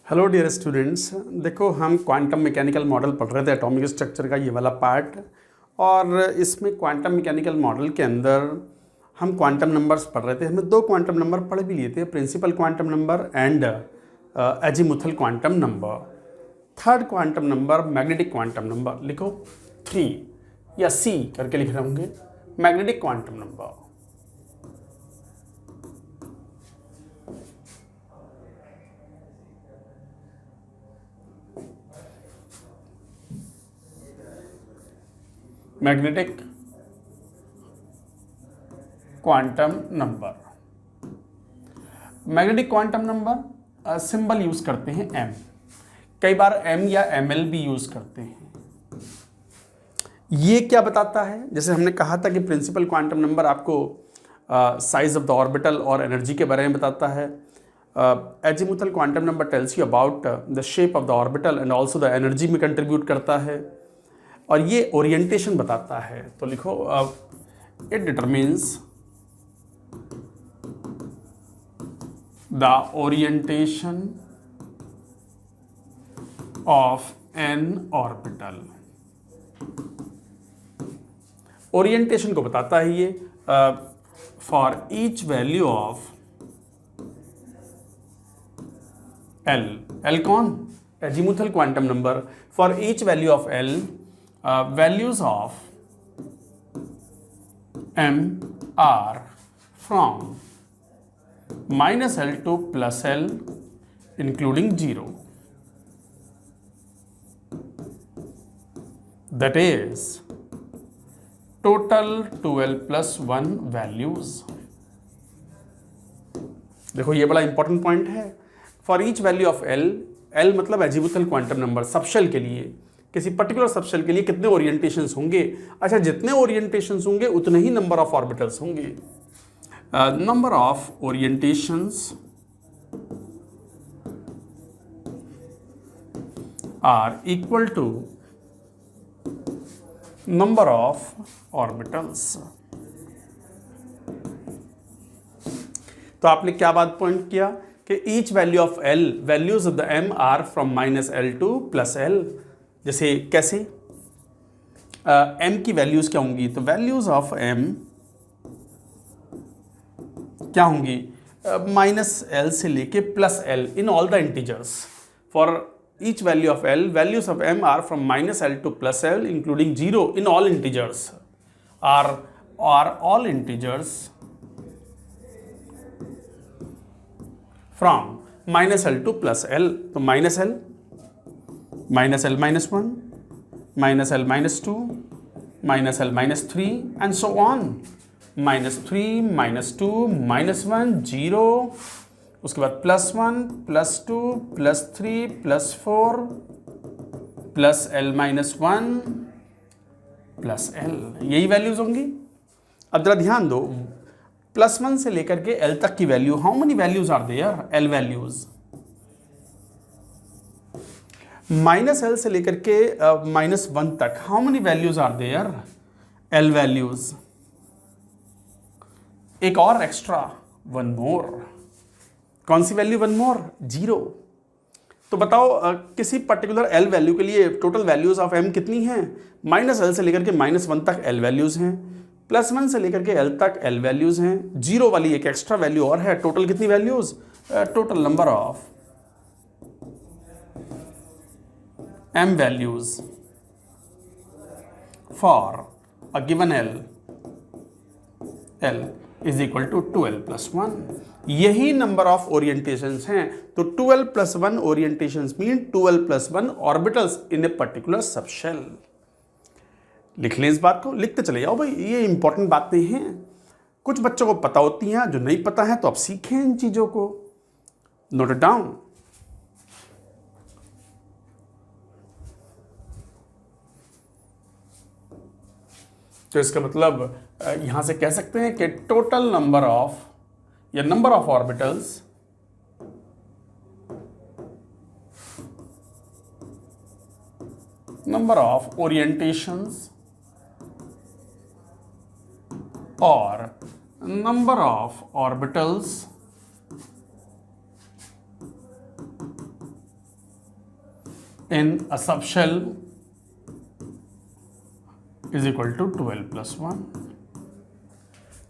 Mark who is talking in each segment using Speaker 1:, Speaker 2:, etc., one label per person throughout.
Speaker 1: Hello dear students, देखो हम quantum mechanical model पढ़ रहे थे, एटॉमिक स्ट्रक्चर का ये वाला पार्ट। और इसमें क्वांटम मैकेनिकल मॉडल के अंदर हम क्वांटम नंबर्स पढ़ रहे थे। हमने दो क्वांटम नंबर पढ़ भी लिए थे, principal quantum number and azimuthal quantum number. Third quantum number magnetic quantum number, लिखो 3 या सी करके लिख रहे होंगे, magnetic quantum number. Magnetic quantum number, magnetic quantum number symbol use करते हैं एम, कई बार एम या एम एल भी यूज करते हैं। ये क्या बताता है? जैसे हमने कहा था कि प्रिंसिपल क्वांटम नंबर आपको साइज ऑफ द ऑर्बिटल और एनर्जी के बारे में बताता है। Azimuthal quantum number tells you about the shape of the orbital and also the energy में कंट्रीब्यूट करता है। और ये ओरिएंटेशन बताता है, तो लिखो it determines the orientation of an orbital. Orientation को बताता है ये for each value of L कौन? Azimuthal quantum number. For each value of L values of m are from -L to +L including 0, that is total 2l plus 1 values। देखो ये बड़ा important point है। For each value of L मतलब azimuthal quantum number, subshell के लिए, किसी particular subshell के लिए कितने ओरिएंटेशंस होंगे? अच्छा, जितने ओरिएंटेशंस होंगे उतने ही नंबर ऑफ ऑर्बिटल्स होंगे। Number of orientations are equal to number of orbitals. तो आपने क्या बात पॉइंट किया कि each value of L, values of the M are from -L to +L। जैसे कैसे? एम की वैल्यूज क्या होंगी? तो वैल्यूज ऑफ एम क्या होंगी? -L से लेके +L in all the integers. For each value of L, values of M are from -L to +L including 0 in all integers. Are all integers from -L to +L। तो -L -L -1, -L -2, -L -3 and so on। -3, -2, -1, 0, उसके बाद +1, +2, +3, +4, +L -1, +L, यही values होंगी। अब जरा ध्यान दो, +1 से लेकर के L तक की वैल्यू, how many values are there? L वैल्यूज। -L से लेकर के -1 तक how many values are there? L वैल्यूज। एक और एक्स्ट्रा, 1 मोर। कौन सी वैल्यू 1 मोर? 0। तो बताओ किसी पर्टिकुलर L वैल्यू के लिए टोटल वैल्यूज ऑफ M कितनी हैं? -L से लेकर के -1 तक L वैल्यूज हैं, +1 से लेकर के L तक L वैल्यूज हैं, 0 वाली एक एक्स्ट्रा वैल्यू और है। टोटल कितनी values? Total number of M values for a given L is equal to 2l plus 1। यही नंबर ऑफ ओरिएंटेशंस हैं। तो 2l plus 1 orientations mean 2l plus 1 orbitals in a particular subshell. लिख लें इस बात को, लिखते चले जाओ भाई, ये इंपॉर्टेंट बातें हैं। कुछ बच्चों को पता होती हैं, जो नहीं पता है तो आप सीखें इन चीजों को, नोट इट डाउन। तो इसका मतलब यहां से कह सकते हैं कि टोटल नंबर ऑफ या number of orbitals number of orientations और number of orbitals in a subshell is equal to 12 plus 1.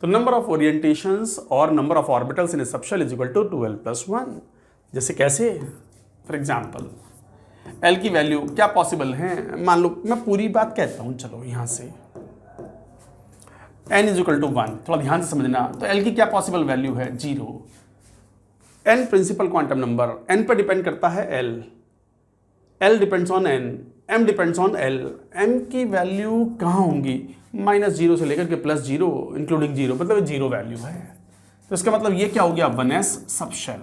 Speaker 1: तो नंबर ऑफ ओरिएंटेशंस और number of orbitals in a subshell is equal to 12 plus 1. जैसे कैसे? For example L की value क्या possible है, मान लो मैं पूरी बात कहता हूँ, चलो यहाँ से n इज इक्वल टू 1, थोड़ा ध्यान से समझना. तो एल की क्या पॉसिबल वैल्यू है? 0. n principal quantum number, n पर डिपेंड करता है l depends on n, m depends on l. m की वैल्यू कहाँ होंगी? -0 से लेकर के +0 इंक्लूडिंग 0, मतलब 0 वैल्यू है. तो इसका मतलब ये क्या हो गया? 1s subshell.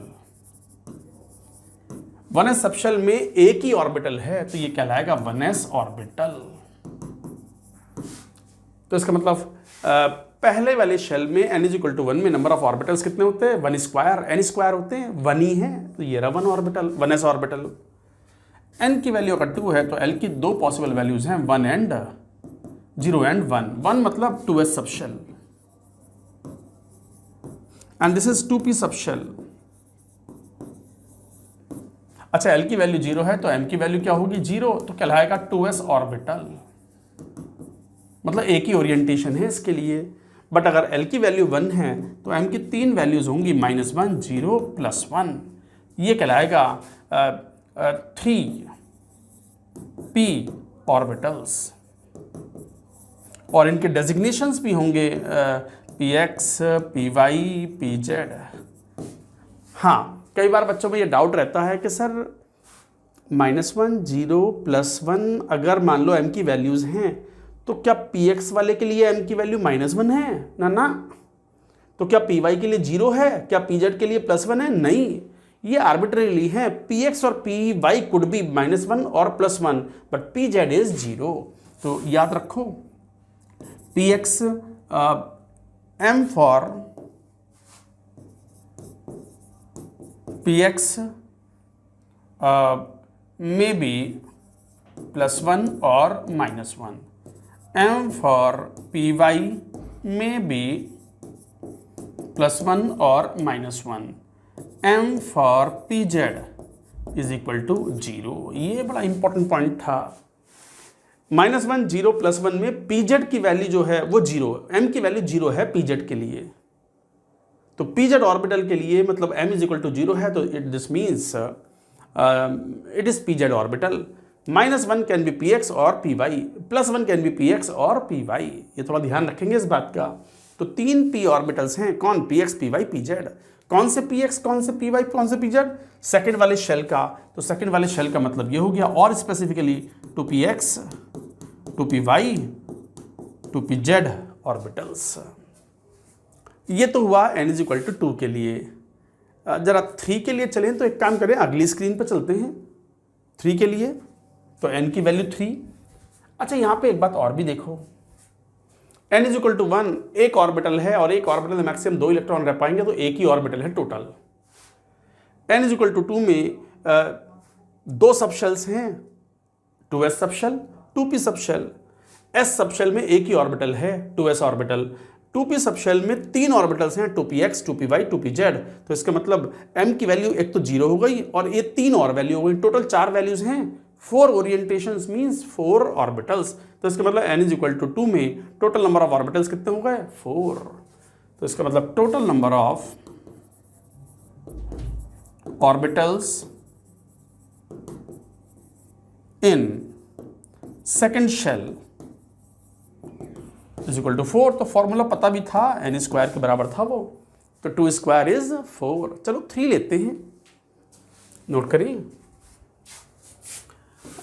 Speaker 1: 1s सबशेल में एक ही ऑर्बिटल है तो ये कहलाएगा 1s ऑर्बिटल. तो इसका मतलब पहले वाले शेल में n इज इक्वल टू 1 में नंबर ऑफ ऑर्बिटल्स कितने होते हैं? 1 स्क्वायर, n स्क्वायर होते हैं, 1 ही है, तो ये रहा 1 ऑर्बिटल, 1s ऑर्बिटल. n की वैल्यू अगर 2 है तो l की दो पॉसिबल वैल्यूज हैं, 1 एंड 0 एंड 1. 1 मतलब 2s subshell and this is 2p subshell. अच्छा, l की वैल्यू 0 है तो m की वैल्यू क्या होगी? 0, तो कहलाएगा 2s ऑर्बिटल. मतलब एक ही ओरिएंटेशन है इसके लिए. बट अगर l की वैल्यू 1 है तो m की 3 वैल्यूज होंगी, -1, 0, +1. ये कहलाएगा 3p ऑर्बिटल्स. और इनके डेजिग्नेशंस भी होंगे px, py, pz. हाँ, कई बार बच्चों में ये डाउट रहता है कि सर -1, 0, +1 अगर मान लो m की वैल्यूज हैं तो क्या px वाले के लिए m की वैल्यू -1 है? ना. तो क्या py के लिए 0 है? क्या pz के लिए +1 है? नहीं, ये आर्बिट्रेरीली है. px और py कुड बी -1 और +1 बट pz इज 0. तो याद रखो px m for px may be +1 और -1. m for py may be +1 और -1. m for pz is equal to 0. ये बड़ा इंपॉर्टेंट पॉइंट था. -1, 0, +1 में pz की वैल्यू जो है वो 0, m की वैल्यू 0 है pz के लिए. तो pz ऑर्बिटल के लिए मतलब m इज इक्वल टू 0 है तो this means it is pz orbital. -1 can be px और py, +1 कैन बी px और py. ये थोड़ा ध्यान रखेंगे इस बात का. तो 3 p ऑर्बिटल्स हैं. कौन? px, py, pz. कौन से px, कौन से py, कौन से pz? सेकेंड वाले शेल का. तो सेकेंड वाले शेल का मतलब ये हो गया. और specifically 2px, 2py, 2pz orbitals. ये तो हुआ n इज इक्वल टू 2 के लिए. जरा 3 के लिए चलें तो एक काम करें, अगली स्क्रीन पर चलते हैं. 3 के लिए तो n की वैल्यू 3. अच्छा, यहाँ पे एक बात और भी देखो. n इज इक्वल टू 1 एक ऑर्बिटल है और एक ऑर्बिटल में मैक्सिमम 2 इलेक्ट्रॉन रह पाएंगे तो एक ही ऑर्बिटल है total. n is equal to 2 में 2 सबशेल्स हैं, 2s subshell, 2p subshell. s subshell में एक ही ऑर्बिटल है, 2s ऑर्बिटल. 2p सबशेल में 3 ऑर्बिटल्स हैं, 2px, 2py, 2pz. तो इसका मतलब m की वैल्यू एक तो 0 हो गई और ये 3 और वैल्यू हो गई. टोटल 4 वैल्यूज हैं. 4 ओरिएंटेशंस मींस 4 ऑर्बिटल्स. तो इसका मतलब n इज इक्वल टू 2 में टोटल नंबर ऑफ ऑर्बिटल्स कितने हो गए? 4. तो इसका मतलब total number of orbitals in second shell is equal to 4. तो फॉर्मूला पता भी था, n स्क्वायर के बराबर था वो. तो 2 स्क्वायर इज 4. चलो 3 लेते हैं, नोट करिए.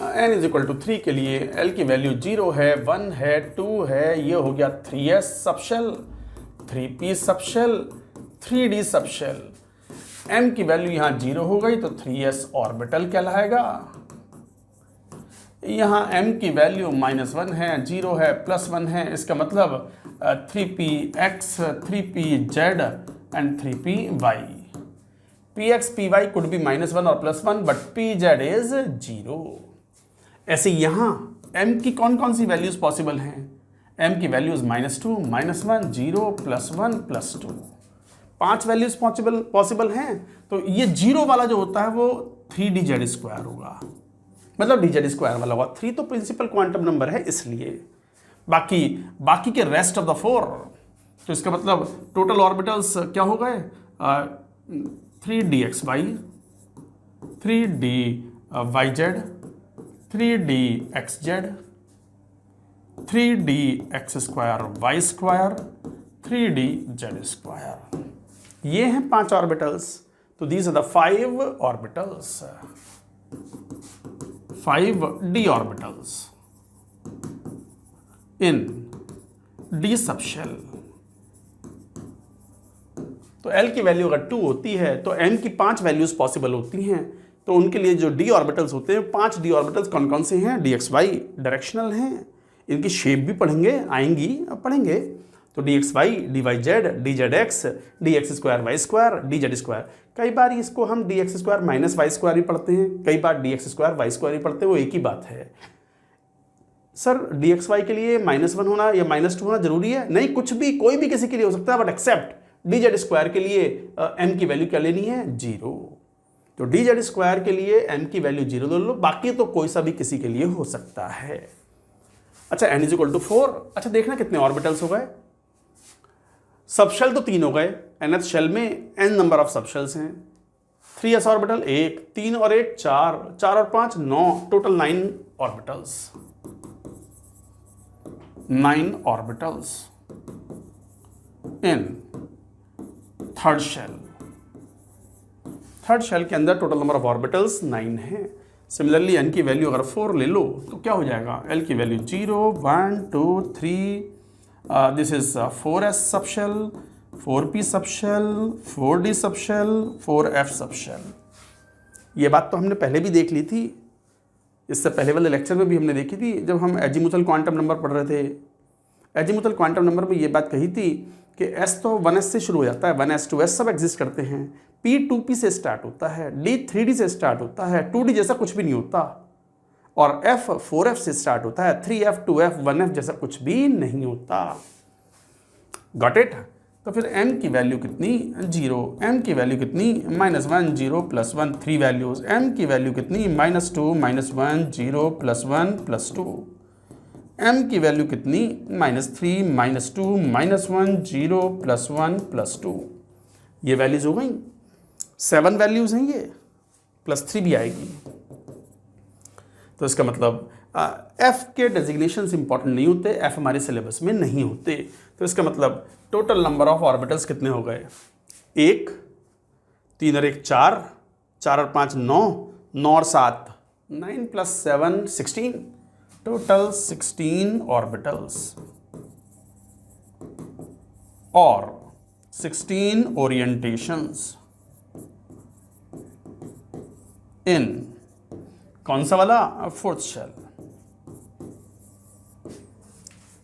Speaker 1: n इज इक्वल टू 3 के लिए l की वैल्यू 0 है, 1 है, 2 है. ये हो गया 3s subshell, 3p subshell, 3d subshell. m की वैल्यू यहाँ 0 हो गई तो 3s ऑर्बिटल कहलाएगा. यहाँ m की वैल्यू -1 है, 0 है, +1 है. इसका मतलब 3px, 3pz and 3py. px, py could be -1 और +1 बट pz इज 0. ऐसे यहाँ m की कौन कौन सी वैल्यूज पॉसिबल हैं? m की वैल्यूज -2, -1, 0, +1, +2. 5 वैल्यूज पॉसिबल हैं. तो ये 0 वाला जो होता है वो 3dz स्क्वायर होगा. मतलब dz स्क्वायर वाला होगा। 3 तो प्रिंसिपल क्वांटम नंबर है इसलिए, बाकी के रेस्ट ऑफ द 4, तो इसका मतलब टोटल ऑर्बिटल्स क्या हो गए, 3dxy, 3dyz, 3dxz, 3dx square y square, 3dz square. ये हैं 5 ऑर्बिटल्स। तो these are the 5 orbitals, 5d orbitals in d subshell. तो L की वैल्यू अगर 2 होती है तो M की 5 वैल्यूज पॉसिबल होती हैं। तो उनके लिए जो d ऑर्बिटल्स होते हैं, 5 d ऑर्बिटल्स कौन कौन से हैं, dxy डायरेक्शनल हैं, इनकी शेप भी पढ़ेंगे, आएंगी, अब पढ़ेंगे। तो dxy, dyz, dzx, dx square y square, dz square. कई बार इसको हम dx square minus y square भी पढ़ते हैं, कई बार dx स्क्वायर वाई स्क्वायर भी पढ़ते हैं, वो एक ही बात है। सर dxy के लिए -1 होना या -2 होना जरूरी है? नहीं, कुछ भी, कोई भी किसी के लिए हो सकता है, बट एक्सेप्ट dz स्क्वायर के लिए m की वैल्यू क्या लेनी है, 0। तो dz स्क्वायर के लिए m की वैल्यू 0 ले लो, बाकी तो कोई सा भी किसी के लिए हो सकता है। अच्छा, n = 4। अच्छा, देखना कितने ऑर्बिटल्स हो गए। सबशेल तो 3 हो गए, nth शेल में n नंबर ऑफ सबशेल्स हैं। 3s ऑर्बिटल 1, 3 और 1 4, 4 और 5 9, total 9 orbitals, 9 orbitals in third shell. Third shell के अंदर टोटल नंबर ऑफ ऑर्बिटल्स 9 है। सिमिलरली n की वैल्यू अगर 4 ले लो तो क्या हो जाएगा, l की value 0 1 2 3, this is 4s subshell, 4p subshell, 4d subshell, 4f subshell. ये बात तो हमने पहले भी देख ली थी, इससे पहले वाले लेक्चर में भी हमने देखी थी जब हम एजीमुथल क्वांटम नंबर पढ़ रहे थे। एजीमुथल क्वांटम नंबर में ये बात कही थी कि s तो 1s से शुरू हो जाता है, 1s 2s सब एग्जिस्ट करते हैं, p 2p से स्टार्ट होता है, d 3d से स्टार्ट होता है, 2d जैसा कुछ भी नहीं होता, और f 4f से स्टार्ट होता है, 3f 2f 1f जैसा कुछ भी नहीं होता। Got it? तो फिर m की वैल्यू कितनी, 0, m की वैल्यू कितनी, -1 0 +1, 3 वैल्यूज, m की वैल्यू कितनी, -2 -1 0 +1 +2, m की वैल्यू कितनी, -3 -2 -1 0 +1 +2। ये वैल्यूज हो गई, 7 वैल्यूज हैं ये, +3 भी आएगी। तो इसका मतलब f के डेजिग्नेशंस इंपॉर्टेंट नहीं होते, f हमारे सिलेबस में नहीं होते। तो इसका मतलब टोटल नंबर ऑफ ऑर्बिटल्स कितने हो गए, 1, 3 और 1 4, 4 और 5 9, 9 और 7 9 + 7 16, टोटल 16 ऑर्बिटल्स और 16 ओरिएंटेशंस इन कौन सा वाला, फोर्थ शेल।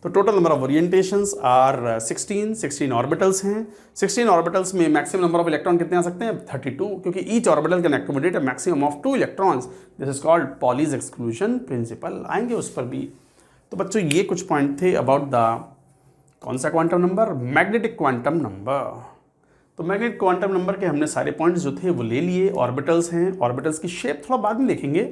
Speaker 1: तो total number of orientations are 16 orbitals हैं। 16 ऑर्बिटल्स में मैक्सिमम नंबर ऑफ इलेक्ट्रॉन कितने आ सकते हैं, 32, क्योंकि each orbital can accommodate a maximum of 2 electrons. This is called Pauli's exclusion principal, आएंगे उस पर भी। तो बच्चों ये कुछ पॉइंट थे अबाउट द कौन सा quantum number, magnetic quantum number. तो मैग्नेटिक क्वांटम नंबर के हमने सारे पॉइंट्स जो थे वो ले लिए। ऑर्बिटल्स हैं, ऑर्बिटल्स की शेप थोड़ा बाद में देखेंगे,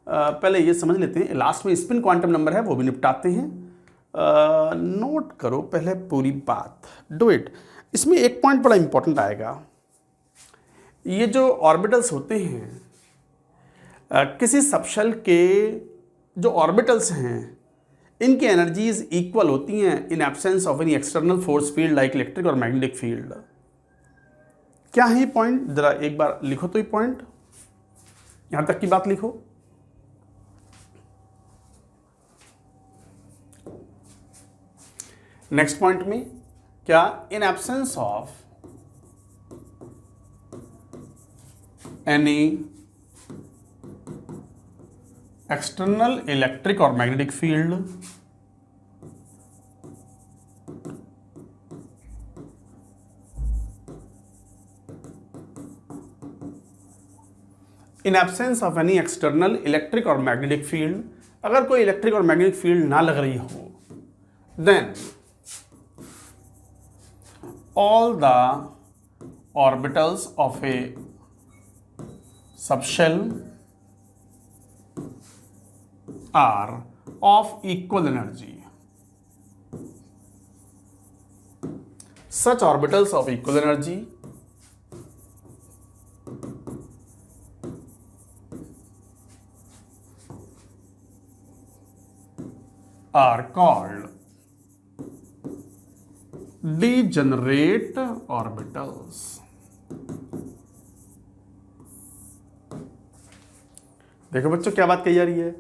Speaker 1: पहले ये समझ लेते हैं। लास्ट में स्पिन क्वांटम नंबर है, वो भी निपटाते हैं। नोट करो पहले पूरी बात, डू इट। इसमें एक पॉइंट बड़ा इंपॉर्टेंट आएगा, ये जो ऑर्बिटल्स होते हैं किसी सबशेल के जो ऑर्बिटल्स हैं इनकी एनर्जीज इक्वल होती हैं in absence of any external force field like electric और मैग्नेटिक फील्ड। क्या है ये पॉइंट, जरा एक बार लिखो तो ये पॉइंट, यहां तक की बात लिखो। नेक्स्ट पॉइंट में क्या, in absence of any external electric और magnetic field in absence of any external electric और मैग्नेटिक फील्ड, अगर कोई इलेक्ट्रिक और मैग्नेटिक फील्ड ना लग रही हो, then all the orbitals of a subshell are of equal energy. Such orbitals of equal energy are called degenerate orbitals. देखो बच्चों क्या बात कही जा रही है,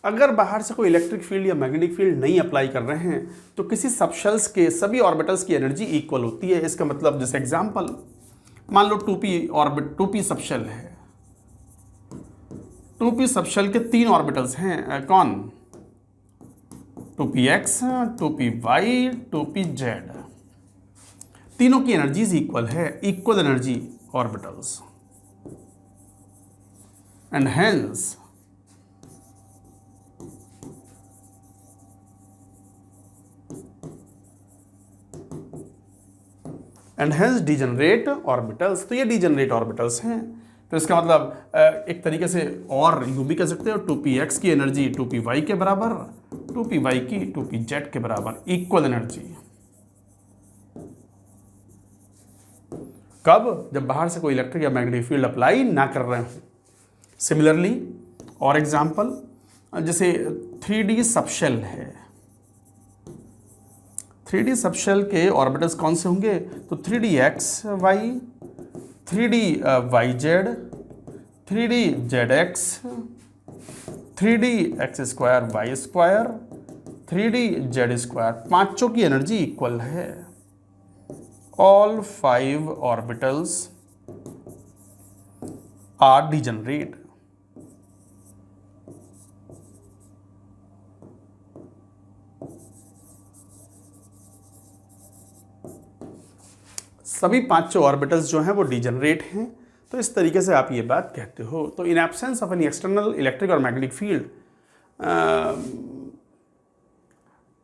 Speaker 1: अगर बाहर से कोई इलेक्ट्रिक फील्ड या मैग्नेटिक फील्ड नहीं अप्लाई कर रहे हैं तो किसी सबशेल्स के सभी ऑर्बिटल्स की एनर्जी इक्वल होती है। इसका मतलब जैसे एग्जांपल मान लो 2p ऑर्बिट 2p सबशेल है, 2p सबशेल के 3 ऑर्बिटल्स हैं, कौन? 2px, 2py, 2pz। तीनों की एनर्जीज इक्वल है, equal energy orbitals, and hence degenerate orbitals. तो ये डिजेनरेट ऑर्बिटल्स हैं। तो इसका मतलब एक तरीके से और यूं भी कह सकते हो 2px की एनर्जी 2py के बराबर, 2py की 2pz के बराबर, इक्वल एनर्जी। कब? जब बाहर से कोई इलेक्ट्रिक या मैग्नेटिक फील्ड अप्लाई ना कर रहे हो। सिमिलरली और एग्जांपल जैसे 3D सबशेल है, 3D सबशेल के ऑर्बिटल्स कौन से होंगे? तो 3DXY, 3DYZ, 3DZX, 3DX2Y2, 3DZ2, पांचों की एनर्जी इक्वल है। All 5 orbitals are degenerate. सभी पांचों ऑर्बिटल्स जो हैं वो डिजेनरेट हैं। तो इस तरीके से आप ये बात कहते हो। तो in absence of any external electric और मैग्नेटिक फील्ड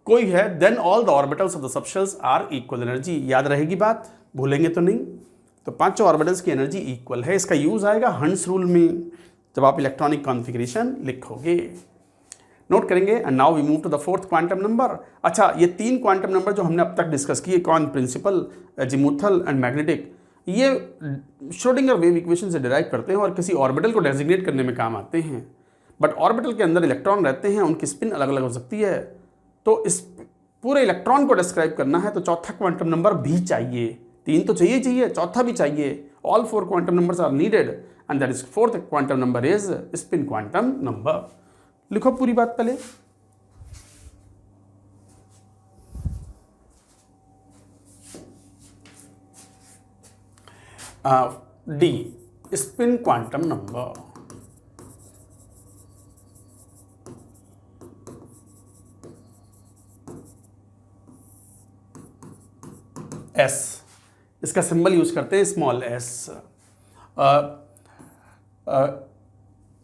Speaker 1: कोई है, then all the orbitals of the subshells are equal energy. याद रहेगी बात, भूलेंगे तो नहीं। तो पांचों ऑर्बिटल्स की एनर्जी इक्वल है। इसका यूज आएगा हंस रूल में जब आप इलेक्ट्रॉनिक कॉन्फ़िगरेशन लिखोगे, नोट करेंगे। And now we move to the fourth quantum number. अच्छा, ये 3 क्वांटम नंबर जो हमने अब तक डिस्कस किए, कौन? प्रिंसिपल, अजीमुथल एंड मैग्नेटिक, ये श्रोडिंगर वेव इक्वेशन से डिराइव करते हैं और किसी ऑर्बिटल को डेजिग्नेट करने में काम आते हैं। बट ऑर्बिटल के अंदर इलेक्ट्रॉन रहते हैं, उनकी स्पिन अलग अलग हो सकती है। तो इस पूरे इलेक्ट्रॉन को डिस्क्राइब करना है तो चौथा क्वांटम नंबर भी चाहिए। 3 तो चाहिए, चौथा भी चाहिए। All 4 quantum numbers are needed and that is fourth quantum number is spin quantum number. लिखो पूरी बात पहले। D, spin quantum number. S, इसका सिंबल यूज करते हैं स्मॉल एस।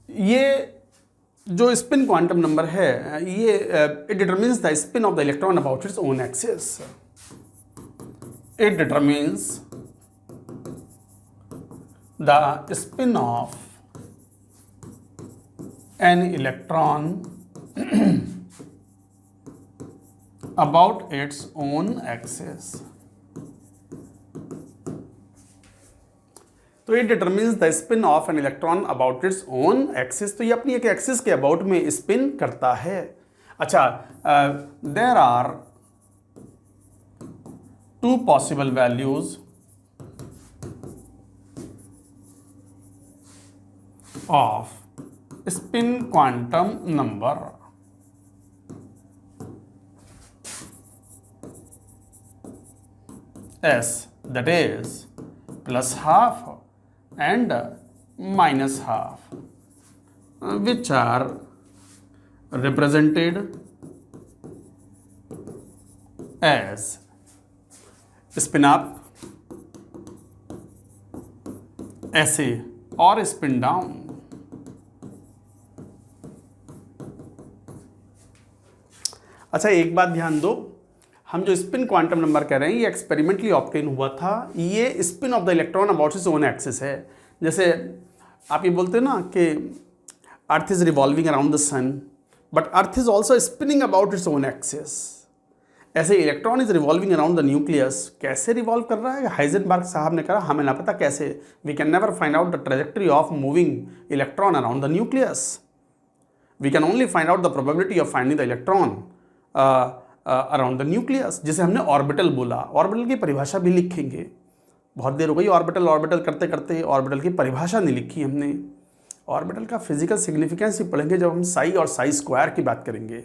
Speaker 1: ये जो स्पिन क्वांटम नंबर है, ये it determines the spin of the electron about its own axis. It determines the spin of an electron about its own axis. तो it determines the spin of an electron about its own axis. तो ये अपनी एक axis के about में spin करता है। अच्छा, there are 2 possible values of spin quantum number. S, that is +12 and -12, which are represented as spin up, SA, और spin down। अच्छा, एक बात ध्यान दो, हम जो स्पिन क्वांटम नंबर कह रहे हैं ये एक्सपेरिमेंटली ऑब्टेन हुआ था। ये spin of the electron about its own axis है। जैसे आप ये बोलते हैं ना कि earth is revolving around the sun, but earth is also spinning about its own axis. ऐसे electron is revolving around the nucleus. कैसे रिवॉल्व कर रहा है? हाइजेनबर्ग साहब ने कहा हमें ना पता कैसे। We can never find out the trajectory of moving electron around the nucleus. We can only find out the probability of finding the electron around the nucleus, जिसे हमने ऑर्बिटल बोला। ऑर्बिटल की परिभाषा भी लिखेंगे। बहुत देर हो गई ऑर्बिटल ऑर्बिटल करते करते, ऑर्बिटल की परिभाषा नहीं लिखी हमने। ऑर्बिटल का फिजिकल सिग्निफिकेंस ही पढ़ेंगे जब हम साई और साई स्क्वायर की बात करेंगे।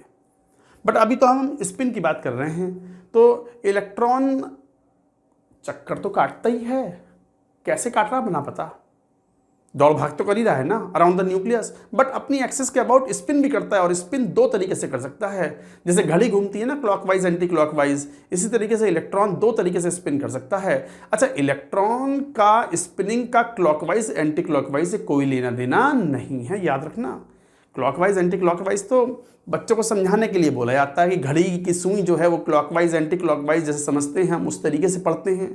Speaker 1: बट अभी तो हम स्पिन की बात कर रहे हैं। तो इलेक्ट्रॉन चक्कर तो काटता ही है। कैसे काट रहा बना पता, दौड़ भाग तो कर ही रहा है ना अराउंड द न्यूक्लियस, बट अपनी एक्सिस के अबाउट स्पिन भी करता है। और स्पिन दो तरीके से कर सकता है। जैसे घड़ी घूमती है ना क्लॉकवाइज एंटी क्लॉकवाइज, इसी तरीके से इलेक्ट्रॉन दो तरीके से स्पिन कर सकता है। अच्छा, इलेक्ट्रॉन का स्पिनिंग का क्लॉकवाइज एंटी क्लॉकवाइज से कोई लेना देना नहीं है, याद रखना। क्लॉकवाइज एंटी क्लॉकवाइज तो बच्चों को समझाने के लिए बोला जाता है कि घड़ी की सुई जो है वो क्लॉकवाइज एंटी क्लॉकवाइज जैसे समझते हैं हम उस तरीके से पढ़ते हैं।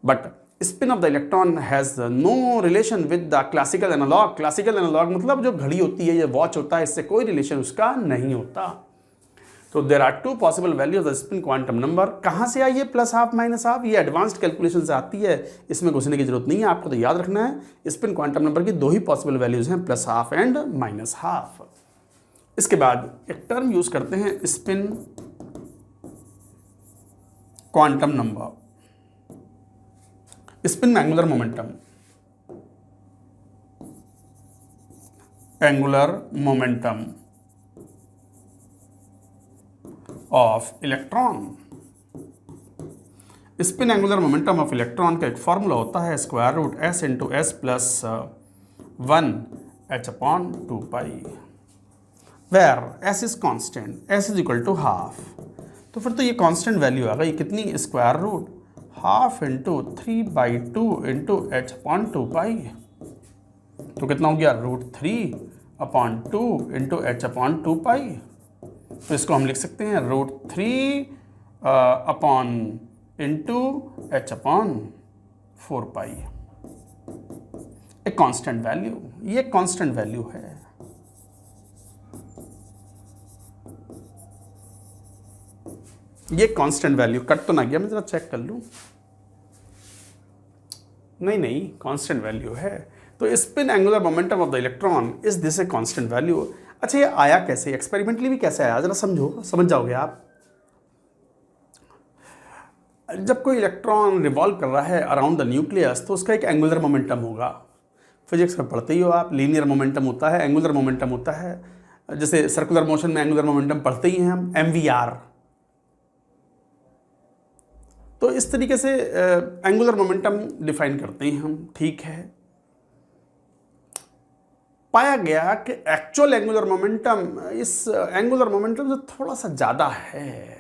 Speaker 1: But spin of the electron has no relation with the classical analog. Classical analog मतलब जो घड़ी होती है या वॉच होता है, इससे कोई रिलेशन उसका नहीं होता। तो there are two possible value of the spin quantum number. कहाँ से आई है प्लस हाफ माइनस हाफ? ये एडवांस्ड कैलकुलेशन से आती है, इसमें घुसने की जरूरत नहीं है। आपको तो याद रखना है स्पिन क्वांटम नंबर की दो ही पॉसिबल वैल्यूज हैं, plus half and minus half. इसके बाद एक टर्म यूज करते हैं स्पिन क्वांटम नंबर। स्पिन में angular momentum, angular momentum of electron. Spin angular momentum of electron का एक फॉर्मूला होता है square root S into S plus 1 h upon 2 pi, where S is constant, S is equal to half. तो फिर तो ये constant value आ गई कितनी? Square root half into 3/2 into H upon 2 pi. तो कितना हो गया? √3 upon 2 into H upon 2 pi. तो इसको हम लिख सकते हैं √3 upon into H upon 4 pi. एक कांस्टेंट वैल्यू, ये कांस्टेंट वैल्यू है। ये कांस्टेंट वैल्यू कट तो ना गया? मैं जरा चेक कर लूं। नहीं, कांस्टेंट वैल्यू है। तो spin angular momentum of the electron is this a constant value. अच्छा, ये आया कैसे? एक्सपेरिमेंटली भी कैसे आया? जरा समझ जाओगे आप। जब कोई इलेक्ट्रॉन रिवॉल्व कर रहा है अराउंड द न्यूक्लियस तो उसका एक एंगुलर मोमेंटम होगा। फिजिक्स में पढ़ते ही हो आप, लीनियर मोमेंटम होता है, एंगुलर मोमेंटम होता है। जैसे सर्कुलर मोशन में एंगुलर मोमेंटम पढ़ते ही हैं हम, MVR। तो इस तरीके से एंगुलर मोमेंटम डिफाइन करते हैं हम, ठीक है। पाया गया कि एक्चुअल एंगुलर मोमेंटम इस एंगुलर मोमेंटम से थोड़ा सा ज़्यादा है।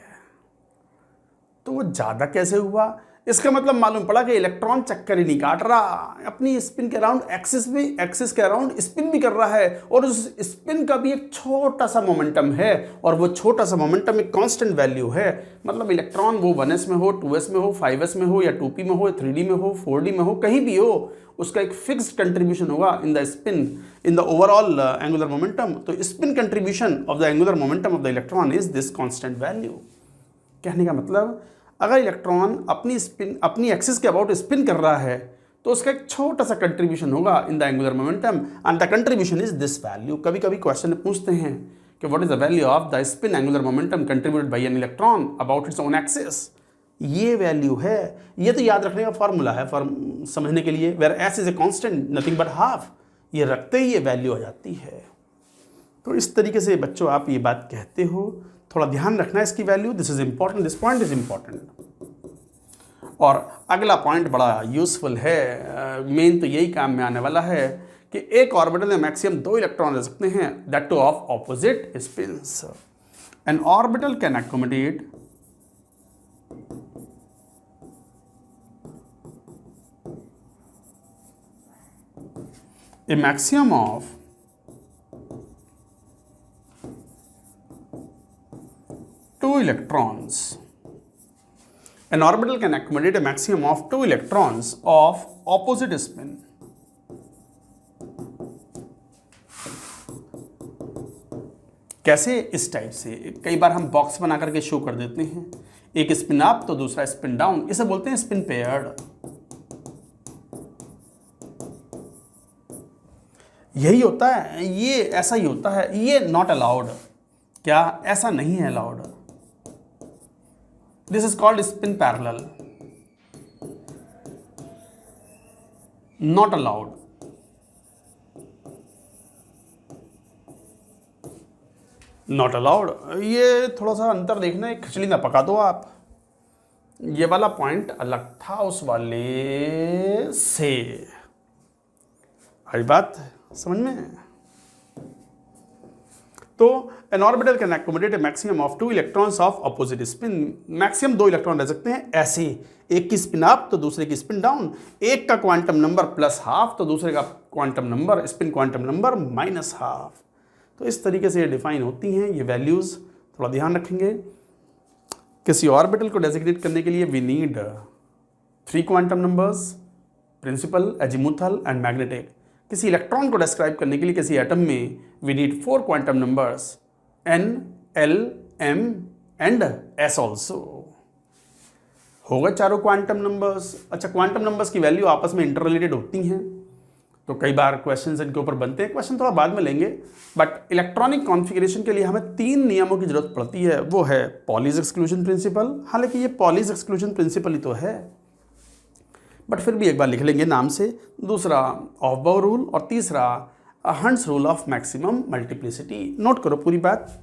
Speaker 1: तो वो ज़्यादा कैसे हुआ? इसका मतलब मालूम पड़ा कि इलेक्ट्रॉन चक्कर ही नहीं काट रहा, अपनी स्पिन के अराउंड एक्सिस के अराउंड स्पिन भी कर रहा है, और उस स्पिन का भी एक छोटा सा मोमेंटम है, और वो छोटा सा मोमेंटम एक कांस्टेंट वैल्यू है। मतलब इलेक्ट्रॉन वो 1s में हो, 2s में हो, 5s में हो, या 2p में हो, 3d में हो, 4d में हो, कहीं भी हो, उसका एक फिक्स्ड कंट्रीब्यूशन होगा in the spin, in the overall angular momentum. तो spin contribution of the angular momentum of the electron is this constant value. कहने का मतलब अगर इलेक्ट्रॉन अपनी एक्सिस के अबाउट स्पिन कर रहा है तो उसका एक छोटा सा कंट्रीब्यूशन होगा in the angular momentum, and the contribution is this value. कभी कभी क्वेश्चन में पूछते हैं कि what is the value of the spin angular momentum contributed bye N electron about its own axis. ये वैल्यू है। ये तो याद रखने का फॉर्मूला है समझने के लिए, where S is a constant nothing but half. ये रखते ही ये वैल्यू आ जाती है। तो इस तरीके से बच्चों आप ये बात कहते हो, थोड़ा ध्यान रखना इसकी value. This is important, this point is important. और अगला पॉइंट बड़ा यूजफुल है, मेन तो यही काम में आने वाला है कि एक ऑर्बिटल में मैक्सिमम 2 इलेक्ट्रॉन रह सकते हैं, that two of opposite spins. An orbital can accommodate a maximum of two electrons. An orbital can accommodate a maximum of 2 electrons of opposite spin. कैसे? इस टाइप से कई बार हम बॉक्स बना करके शो कर देते हैं, एक स्पिन अप तो दूसरा स्पिन डाउन, इसे बोलते हैं स्पिन पेयर्ड। यही होता है, ये ऐसा ही होता है, ये नॉट अलाउड। क्या? ऐसा नहीं है allowed. This is called spin parallel, not allowed. Not allowed, ये थोड़ा सा अंतर देखना है, खिचड़ी ना पका दो आप। ये वाला पॉइंट अलग था उस वाले से। हरी बात समझ में? तो N orbital can accommodate A maximum of 2 electrons of opposite spin. Maximum 2 electron रह सकते हैं ऐसे, एक की स्पिन अप तो दूसरे की स्पिन डाउन, एक का क्वांटम नंबर +½ तो दूसरे का quantum number, spin quantum number -½ तो इस तरीके से ये डिफाइन होती हैं ये वैल्यूज़, थोड़ा ध्यान रखेंगे। किसी ऑर्बिटल को डेजिग्नेट करने के लिए we need 3 quantum numbers, principal, azimuthal and magnetic. किसी इलेक्ट्रॉन को डिस्क्राइब करने के लिए किसी एटम में we need 4 quantum numbers, N, L, M and S also. हो गए चारों क्वांटम नंबर्स। अच्छा, क्वांटम नंबर्स की वैल्यू आपस में इंटर रिलेटेड होती हैं, तो कई बार क्वेश्चंस इनके ऊपर बनते हैं। क्वेश्चन थोड़ा बाद में लेंगे, बट इलेक्ट्रॉनिक कॉन्फ़िगरेशन के लिए हमें 3 नियमों की जरूरत पड़ती है। वो है पॉलीज एक्सक्लूजन प्रिंसिपल, हालांकि ये पॉलीज एक्सक्लूजन प्रिंसिपल ही तो है, बट फिर भी एक बार लिख लेंगे नाम से। दूसरा ऑफ-बाउ रूल और तीसरा hunts rule of maximum multiplicity. Note करो पूरी बात।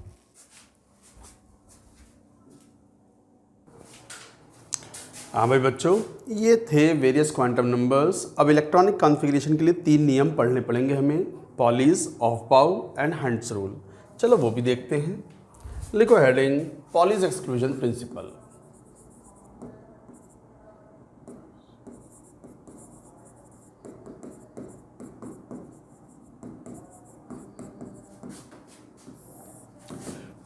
Speaker 1: हाँ भाई बच्चों, ये थे वेरियस क्वांटम नंबर्स। अब इलेक्ट्रॉनिक कॉन्फ़िगरेशन के लिए 3 नियम पढ़ने पड़ेंगे हमें, पॉलीज, ऑफ-बाउ एंड हंट्स रूल। चलो वो भी देखते हैं। लिखो heading Pauli's exclusion principal.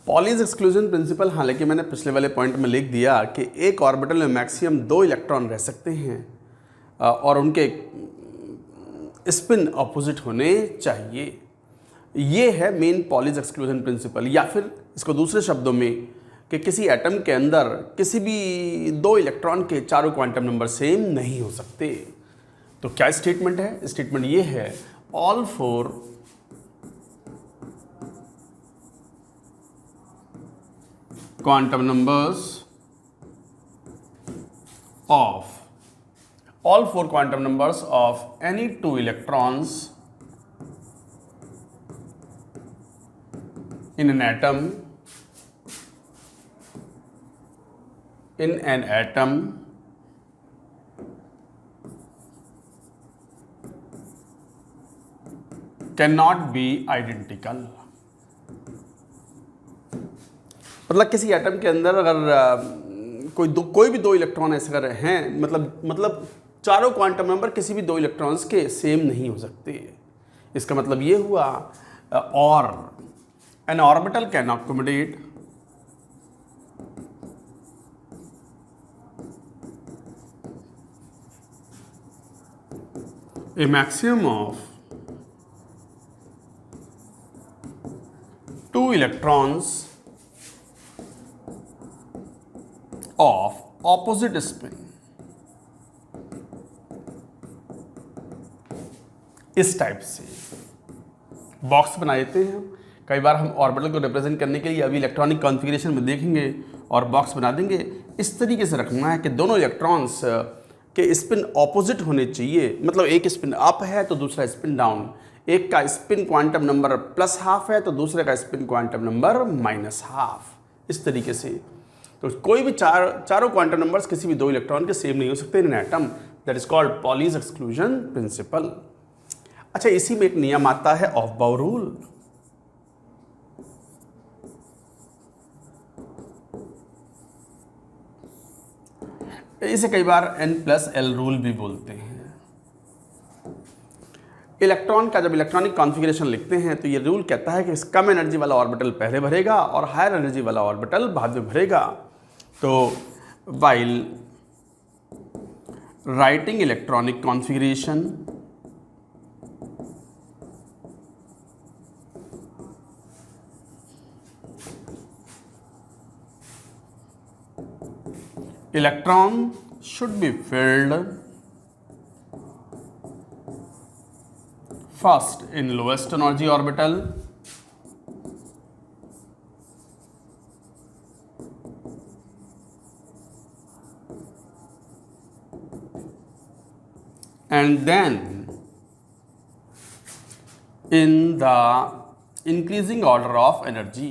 Speaker 1: Pauli's exclusion principal, हालांकि मैंने पिछले वाले पॉइंट में लिख दिया कि एक ऑर्बिटल में मैक्सिमम 2 इलेक्ट्रॉन रह सकते हैं और उनके स्पिन ऑपोजिट होने चाहिए। ये है मेन पॉलीज एक्सक्लूजन प्रिंसिपल। या फिर इसको दूसरे शब्दों में कि किसी एटम के अंदर किसी भी 2 इलेक्ट्रॉन के चारों क्वांटम नंबर सेम नहीं हो सकते। तो क्या स्टेटमेंट है? स्टेटमेंट ये है, all 4 quantum numbers of all 4 quantum numbers of any 2 electrons in an atom cannot be identical। मतलब किसी एटम के अंदर अगर कोई भी 2 इलेक्ट्रॉन ऐसे अगर हैं, मतलब चारों क्वांटम नंबर किसी भी 2 इलेक्ट्रॉन्स के सेम नहीं हो सकते। इसका मतलब ये हुआ, और N orbital can accommodate A maximum of 2 electrons of opposite spin. इस टाइप से बॉक्स बना देते हैं। कई बार हम ऑर्बिटल को रिप्रेजेंट करने के लिए अभी इलेक्ट्रॉनिक कॉन्फ़िगरेशन में देखेंगे और बॉक्स बना देंगे। इस तरीके से रखना है कि दोनों इलेक्ट्रॉन्स के स्पिन ऑपोजिट होने चाहिए, मतलब एक स्पिन अप है तो दूसरा स्पिन डाउन, एक का स्पिन क्वांटम नंबर +½ है तो दूसरे का स्पिन क्वांटम नंबर -½ इस तरीके से। तो कोई भी चारों क्वांटम नंबर्स किसी भी 2 इलेक्ट्रॉन के सेम नहीं हो सकते in atom. That is called Pauli's exclusion principle. अच्छा, इसी में एक नियम आता है ऑफ-बाउ रूल। इसे कई बार N+L रूल भी बोलते हैं। इलेक्ट्रॉन का जब इलेक्ट्रॉनिक कॉन्फ़िगरेशन लिखते हैं तो ये रूल कहता है कि कम एनर्जी वाला ऑर्बिटल पहले भरेगा और हायर एनर्जी वाला ऑर्बिटल बाद में भरेगा। तो while writing electronic configuration electron should be filled first in lowest energy orbital and then in the increasing order of energy.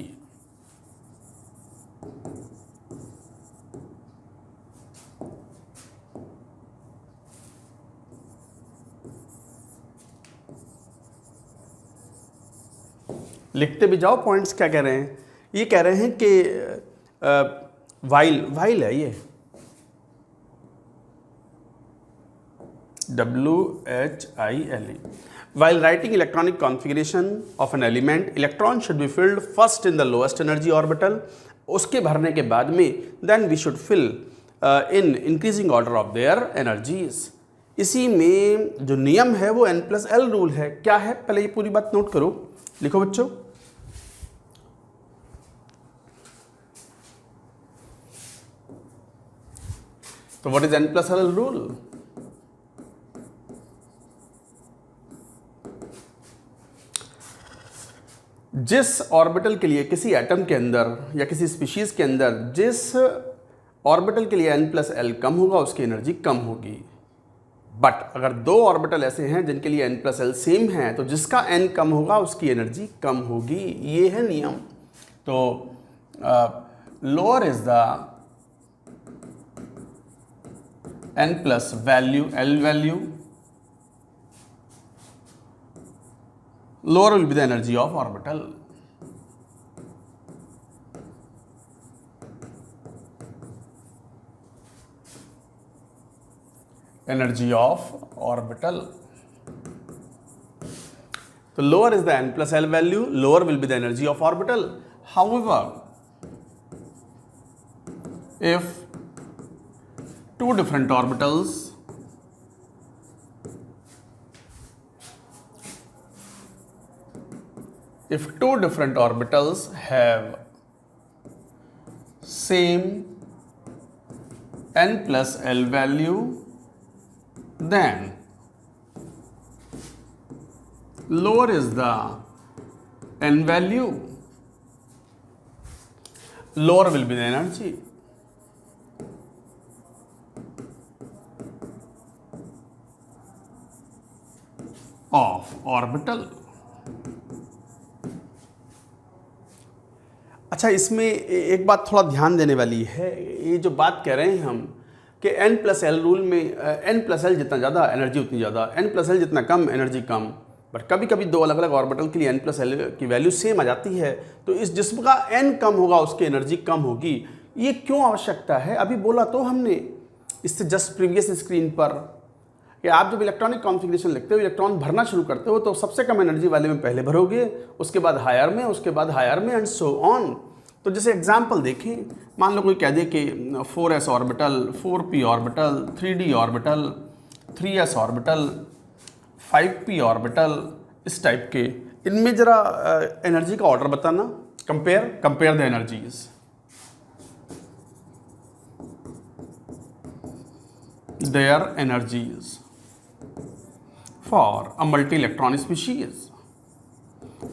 Speaker 1: लिखते भी जाओ पॉइंट्स क्या कह रहे हैं। ये कह रहे हैं कि वाइल है ये WHILE. While writing electronic configuration of an element, electron should be filled first in the lowest energy orbital. उसके भरने के बाद में then we should fill in increasing order of their energies. इसी में जो नियम है वो N+L रूल है। क्या है पहले ये पूरी बात नोट करो, लिखो बच्चों। तो what is N+L रूल? जिस ऑर्बिटल के लिए किसी एटम के अंदर या किसी स्पीशीज के अंदर जिस ऑर्बिटल के लिए N+L कम होगा उसकी एनर्जी कम होगी। बट अगर दो ऑर्बिटल ऐसे हैं जिनके लिए N+L सेम है तो जिसका N कम होगा उसकी एनर्जी कम होगी। ये है नियम। तो lower is the N+ value L value, lower will be the energy of orbital. Energy of orbital. So lower is the N+L value, lower will be the energy of orbital. However, if two different orbitals have same N+L value, then lower is the N value, lower will be the energy. Of orbital. अच्छा, इसमें एक बात थोड़ा ध्यान देने वाली है। ये जो बात कह रहे हैं हम कि N+L रूल में N+L जितना ज़्यादा एनर्जी उतनी ज़्यादा, N+L जितना कम एनर्जी कम। बट कभी कभी दो अलग अलग ऑर्बिटल के लिए N+L की वैल्यू सेम आ जाती है, तो इस जिस्म का N कम होगा उसकी एनर्जी कम होगी। ये क्यों आवश्यकता है? अभी बोला तो हमने इससे जस्ट प्रीवियस स्क्रीन पर कि आप जब इलेक्ट्रॉनिक कॉन्फ़िगरेशन लिखते हो, इलेक्ट्रॉन भरना शुरू करते हो तो सबसे कम एनर्जी वाले में पहले भरोगे, उसके बाद हायर में, उसके बाद हायर में एंड सो ऑन। तो जैसे एग्जांपल देखें, मान लो कोई कह दे कि 4s orbital, 4p orbital, 3d orbital, 3s orbital, 5p orbital, इस टाइप के। इनमें ज़रा एनर्जी का ऑर्डर बताना, compare the energies. their energies for a multi-electron species.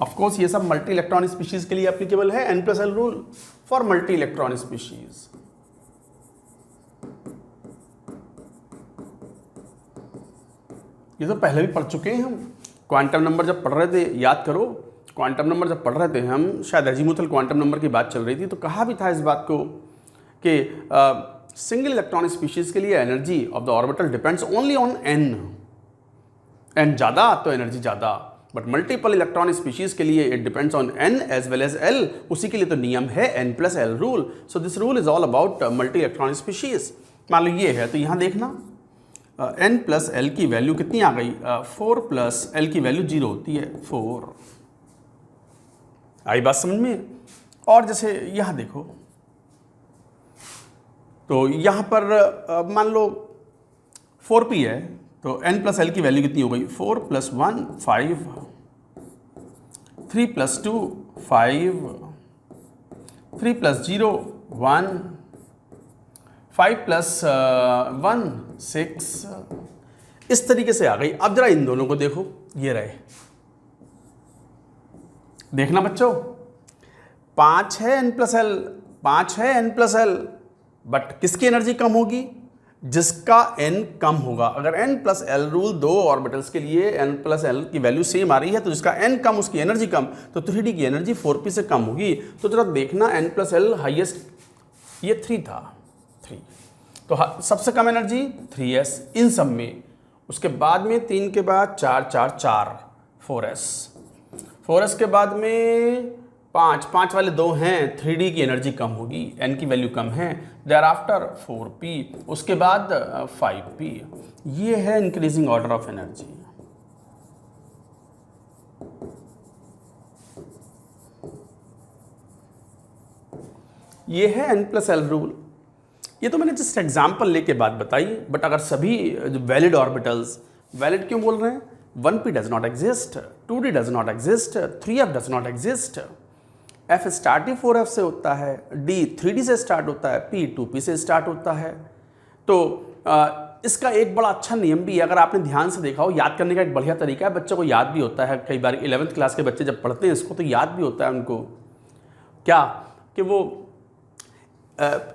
Speaker 1: Of course, ये सब मल्टी इलेक्ट्रॉन स्पीशीज के लिए एप्लीकेबल है N+L rule for multi electron species. ये तो पहले भी पढ़ चुके हैं हम। क्वांटम नंबर जब पढ़ रहे थे, याद करो, क्वांटम नंबर जब पढ़ रहे थे हम, शायद अजीमुथल क्वांटम नंबर की बात चल रही थी, तो कहा भी था इस बात को कि सिंगल इलेक्ट्रॉन स्पीशीज के लिए energy of the orbital depends only on an ज़्यादा तो एनर्जी ज़्यादा, बट मल्टीपल इलेक्ट्रॉन स्पीशीज के लिए it depends on N as well as L. उसी के लिए तो नियम है N+L rule. So this rule is all about multi electron species. मान लो ये है, तो यहाँ देखना N+L की वैल्यू कितनी आ गई? 4 + L की वैल्यू 0 होती है, 4। आई बात समझ में? और जैसे यहाँ देखो, तो यहाँ पर मान लो 4p है, तो N+L की वैल्यू कितनी हो गई? 4 + 1 5, 3 + 2 5, 3 + 0 1, 5 प्लस 1 6, इस तरीके से आ गई। अब जरा इन दोनों को देखो, ये रहे, देखना बच्चों, 5 है n प्लस एल, 5 है n प्लस एल, बट किसकी एनर्जी कम होगी? जिसका n कम होगा। अगर n प्लस एल रूल दो ऑर्बिटल्स के लिए n प्लस एल की वैल्यू सेम आ रही है, तो जिसका n कम उसकी एनर्जी कम, तो 3D की एनर्जी 4p से कम होगी। तो जरा देखना n प्लस एल हाइएस्ट, ये 3 था, 3, तो सबसे कम एनर्जी 3s इन सब में। उसके बाद में 3 के बाद 4 4 4 4s, 4s के बाद में 5, 5 वाले 2 हैं, 3D की एनर्जी कम होगी, n की वैल्यू कम है, देयर आफ्टर 4p, उसके बाद 5p। ये है इंक्रीजिंग ऑर्डर ऑफ एनर्जी। ये है n प्लस एल रूल। ये तो मैंने जस्ट एग्जाम्पल लेके बात बताई, बट अगर सभी वैलिड ऑर्बिटल्स, वैलिड क्यों बोल रहे हैं? 1p does not exist, 2d does not exist, 3f does not exist, f start he 4f से होता है, d 3d से स्टार्ट होता है, p 2p से स्टार्ट होता है। तो इसका एक बड़ा अच्छा नियम भी है, अगर आपने ध्यान से देखा हो, याद करने का एक बढ़िया तरीका है, बच्चों को याद भी होता है। कई बार 11th क्लास के बच्चे जब पढ़ते हैं इसको तो याद भी होता है उनको, क्या कि वो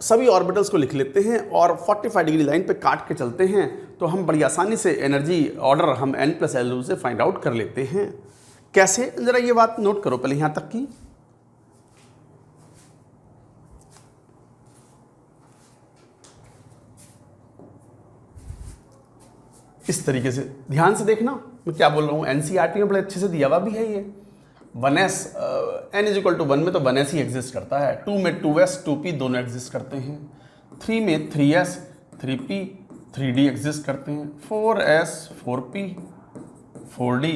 Speaker 1: सभी ऑर्बिटल्स को लिख लेते हैं और 45 डिग्री लाइन पे काट के चलते हैं, तो हम बड़ी आसानी से एनर्जी ऑर्डर हम n प्लस एल रूल से फाइंड आउट कर लेते हैं। कैसे? ज़रा ये बात नोट करो पहले यहाँ तक की। इस तरीके से ध्यान से देखना मैं क्या बोल रहा हूँ, NCERT में बड़े अच्छे से दिया हुआ भी है ये। 1s n is equal to 1 में तो 1s ही एग्जिस्ट करता है, 2 में 2s 2p दोनों एग्जिस्ट करते हैं, 3 में 3s 3p 3d एग्जिस्ट करते हैं, 4s 4p 4d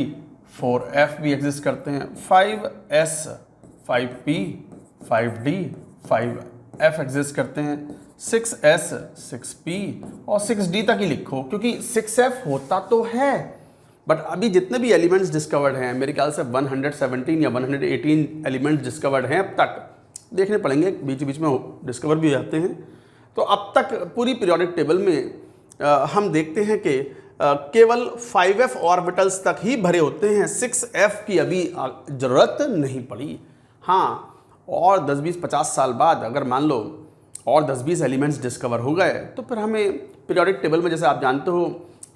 Speaker 1: 4f भी एग्जिस्ट करते हैं, 5s 5p 5d 5f exist करते हैं, 6s 6p और 6d तक ही लिखो, क्योंकि 6f होता तो है, बट अभी जितने भी एलिमेंट्स डिस्कवर्ड हैं, मेरे ख्याल से 117 या 118 एलिमेंट्स डिस्कवर्ड हैं अब तक, देखने पड़ेंगे, बीच बीच में डिस्कवर भी हो जाते हैं। तो अब तक पूरी पीरियोडिक टेबल में हम देखते हैं कि केवल 5f ऑर्बिटल्स तक ही भरे होते हैं, 6f की अभी ज़रूरत नहीं पड़ी। हाँ, और 10-20-50 साल बाद अगर मान लो और 10-20 एलिमेंट्स डिस्कवर हो गए, तो फिर हमें पीरियोडिक टेबल में, जैसे आप जानते हो,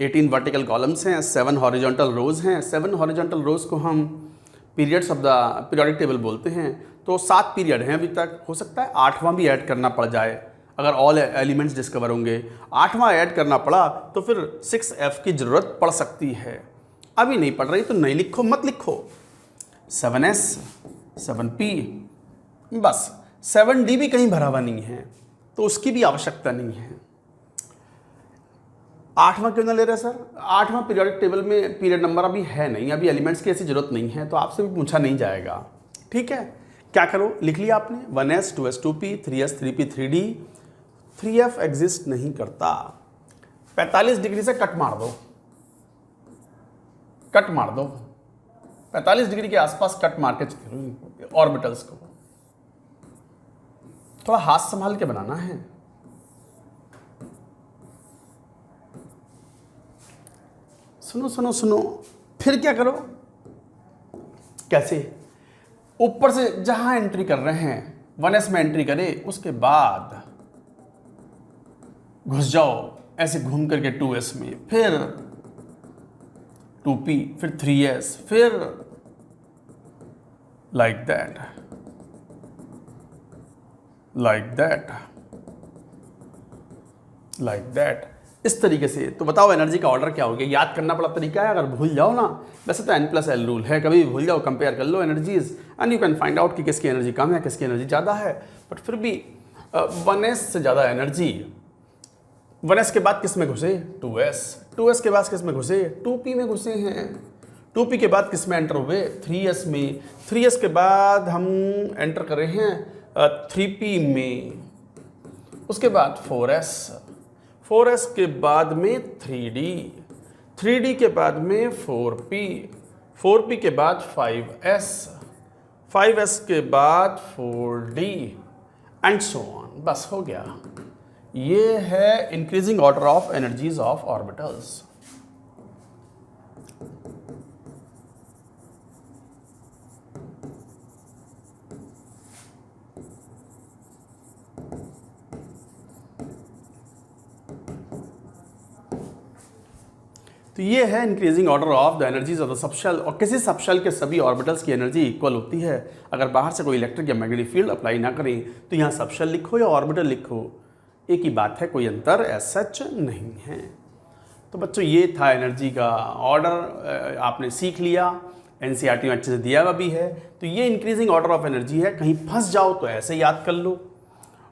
Speaker 1: 18 वर्टिकल कॉलम्स हैं, 7 हॉरिजॉन्टल रोज हैं, 7 हॉरिजॉन्टल रोज को हम periods of the periodic table बोलते हैं। तो 7 पीरियड हैं अभी तक, हो सकता है 8वां भी ऐड करना पड़ जाए अगर ऑल एलिमेंट्स डिस्कवर होंगे, 8वां ऐड करना पड़ा तो फिर 6f की ज़रूरत पड़ सकती है। अभी नहीं पड़ रही तो नहीं लिखो, मत लिखो, 7s 7p, बस 7d भी कहीं भरा हुआ नहीं है तो उसकी भी आवश्यकता नहीं है। 8वां क्यों ना ले रहे सर? 8वां पीरियोडिक टेबल में पीरियड नंबर अभी है नहीं, अभी एलिमेंट्स की ऐसी जरूरत नहीं है, तो आपसे भी पूछा नहीं जाएगा। ठीक है, क्या करो, लिख लिया आपने, 1s 2s 2p 3s 3p 3d, 3f exist नहीं करता। 45 डिग्री से कट मार दो, कट मार दो, 45 डिग्री के आसपास कट मार के चलो ऑर्बिटल्स को, थोड़ा हाथ संभाल के बनाना है। सुनो सुनो सुनो, फिर क्या करो, कैसे? ऊपर से जहां एंट्री कर रहे हैं 1s में एंट्री करे, उसके बाद घुस जाओ ऐसे घूम करके 2s में, फिर 2p, फिर 3s, फिर like that, like that, like that, इस तरीके से। तो बताओ एनर्जी का ऑर्डर क्या हो गया? याद करना बड़ा तरीका है, अगर भूल जाओ ना, वैसे तो n प्लस एल रूल है, कभी भी भूल जाओ, कंपेयर कर लो energies and you can find out कि किसकी एनर्जी कम है, किसकी एनर्जी ज़्यादा है। बट फिर भी 1s से ज़्यादा एनर्जी, 1s के बाद किस में घुसे? 2s, 2s के बाद किस में घुसे? 2p में घुसे हैं, 2p के बाद किस में एंटर हुए? 3s में, 3s के बाद हम एंटर कर रहे हैं 3p में, उसके बाद 4s, 4s के बाद में 3d, 3d के बाद में 4p, 4p के बाद 5s, 5s के बाद 4d एंड सो ऑन। बस हो गया, ये है increasing order of energies of orbitals. तो ये है increasing order of the energies of the subshell. और किसी सबशेल के सभी ऑर्बिटल्स की एनर्जी इक्वल होती है। अगर बाहर से कोई इलेक्ट्रिक या मैग्नेटिक फील्ड अप्लाई ना करें तो यहाँ सबशेल लिखो या ऑर्बिटल लिखो, एक ही बात है, कोई अंतर एज सच नहीं है। तो बच्चों ये था एनर्जी का ऑर्डर, आपने सीख लिया, एनसीईआरटी में अच्छे से दिया हुआ भी है। तो ये इंक्रीजिंग ऑर्डर ऑफ एनर्जी है, कहीं फंस जाओ तो ऐसे याद कर लो,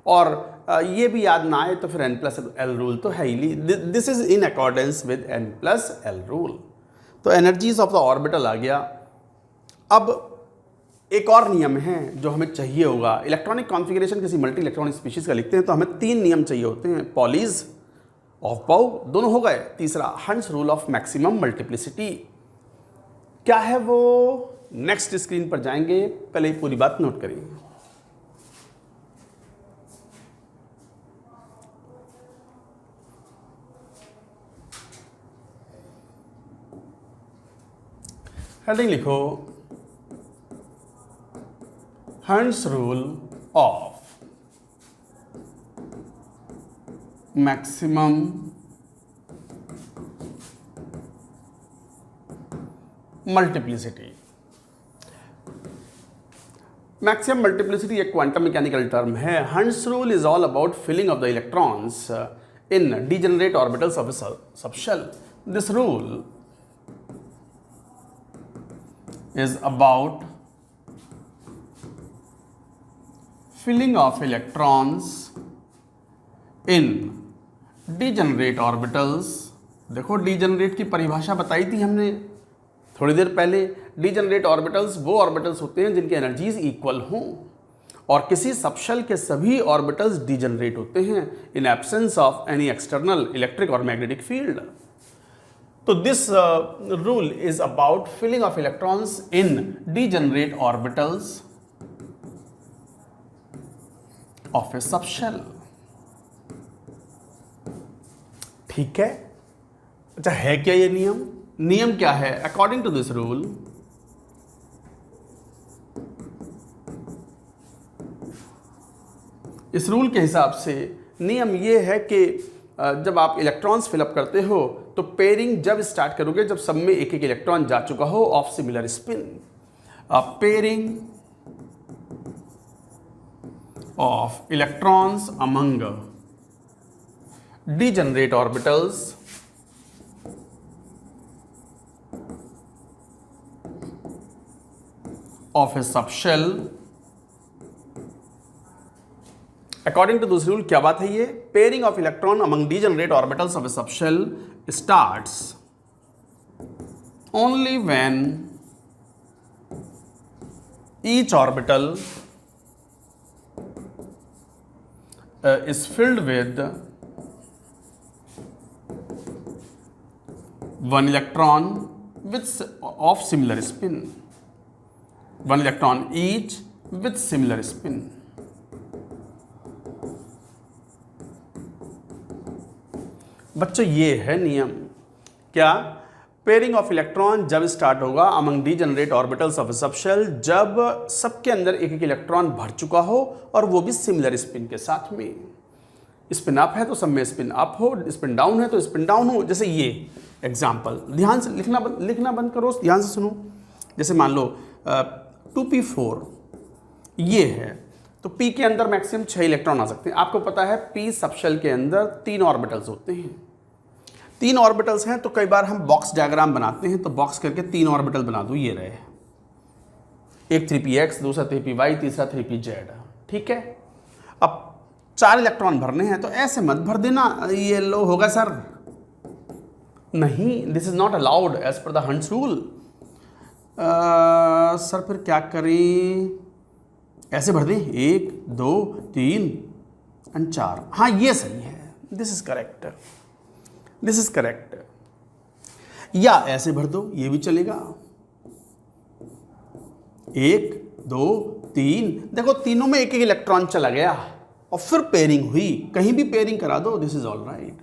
Speaker 1: और ये भी याद ना आए तो फिर n+l रूल तो है ही। This is in accordance with n+l rule. तो एनर्जीज ऑफ द ऑर्बिटल आ गया। अब एक और नियम है जो हमें चाहिए होगा। इलेक्ट्रॉनिक कॉन्फ़िगरेशन किसी मल्टी इलेक्ट्रॉनिक स्पीशीज का लिखते हैं तो हमें 3 नियम चाहिए होते हैं। पॉलीज, ऑफ बाउ, दोनों हो गए। तीसरा हंस रूल ऑफ मैक्सिमम मल्टीप्लिसिटी। क्या है वो, नेक्स्ट स्क्रीन पर जाएंगे, पहले ही पूरी बात नोट करिए। हेडिंग लिखो, Hund's rule of maximum multiplicity. Maximum multiplicity एक क्वांटम मैकेनिकल टर्म है। Hund's rule is all about filling of the electrons in degenerate orbitals of a subshell. This rule is about filling of electrons in degenerate orbitals। देखो degenerate की परिभाषा बताई थी हमने थोड़ी देर पहले। डीजेनरेट ऑर्बिटल्स वो ऑर्बिटल्स होते हैं जिनकी एनर्जीज इक्वल हों, और किसी सबशेल के सभी ऑर्बिटल्स डीजेनरेट होते हैं in absence of any external electric और मैग्नेटिक फील्ड। तो this rule is about filling of electrons in degenerate orbitals of a subshell. ठीक है, अच्छा है क्या ये नियम? नियम क्या है? अकॉर्डिंग टू दिस रूल, इस रूल के हिसाब से नियम ये है कि जब आप इलेक्ट्रॉन्स फिलअप करते हो तो पेयरिंग जब स्टार्ट करोगे जब सब में एक एक इलेक्ट्रॉन जा चुका हो of similar spin. Pairing of electrons among degenerate orbitals of a subshell. According to this rule क्या बात है ये? Pairing of electron among degenerate orbitals of a subshell starts only when each orbital is filled with one electron of similar spin, one electron each with similar spin। बच्चों ये है नियम। क्या? Pairing of electron जब start होगा among degenerate orbitals of a subshell, जब सबके अंदर एक एक इलेक्ट्रॉन भर चुका हो और वो भी सिमिलर स्पिन के साथ में। स्पिन अप है तो सब में स्पिन अप हो, स्पिन डाउन है तो स्पिन डाउन हो। जैसे ये एग्जांपल, ध्यान से लिखना बंद करो, ध्यान से सुनो। जैसे मान लो 2p4 ये है, तो p के अंदर मैक्सिमम 6 इलेक्ट्रॉन आ सकते हैं। आपको पता है p सबशेल के अंदर 3 ऑर्बिटल्स होते हैं। 3 ऑर्बिटल्स हैं तो कई बार हम बॉक्स डायग्राम बनाते हैं, तो बॉक्स करके 3 ऑर्बिटल बना दो, ये रहे। एक 3px, दूसरा 3py, तीसरा 3pz। ठीक है, अब 4 इलेक्ट्रॉन भरने हैं तो ऐसे मत भर देना ये लो होगा सर, नहीं, this is not allowed as per the Hund's rule. Sir फिर क्या करें? ऐसे भर दें 1 2 3 और 4। हाँ ये सही है, this is correct, this is correct. या ऐसे भर दो, ये भी चलेगा। 1 2 3, देखो तीनों में एक एक इलेक्ट्रॉन चला गया, और फिर पेयरिंग हुई, कहीं भी पेयरिंग करा दो, this is all right.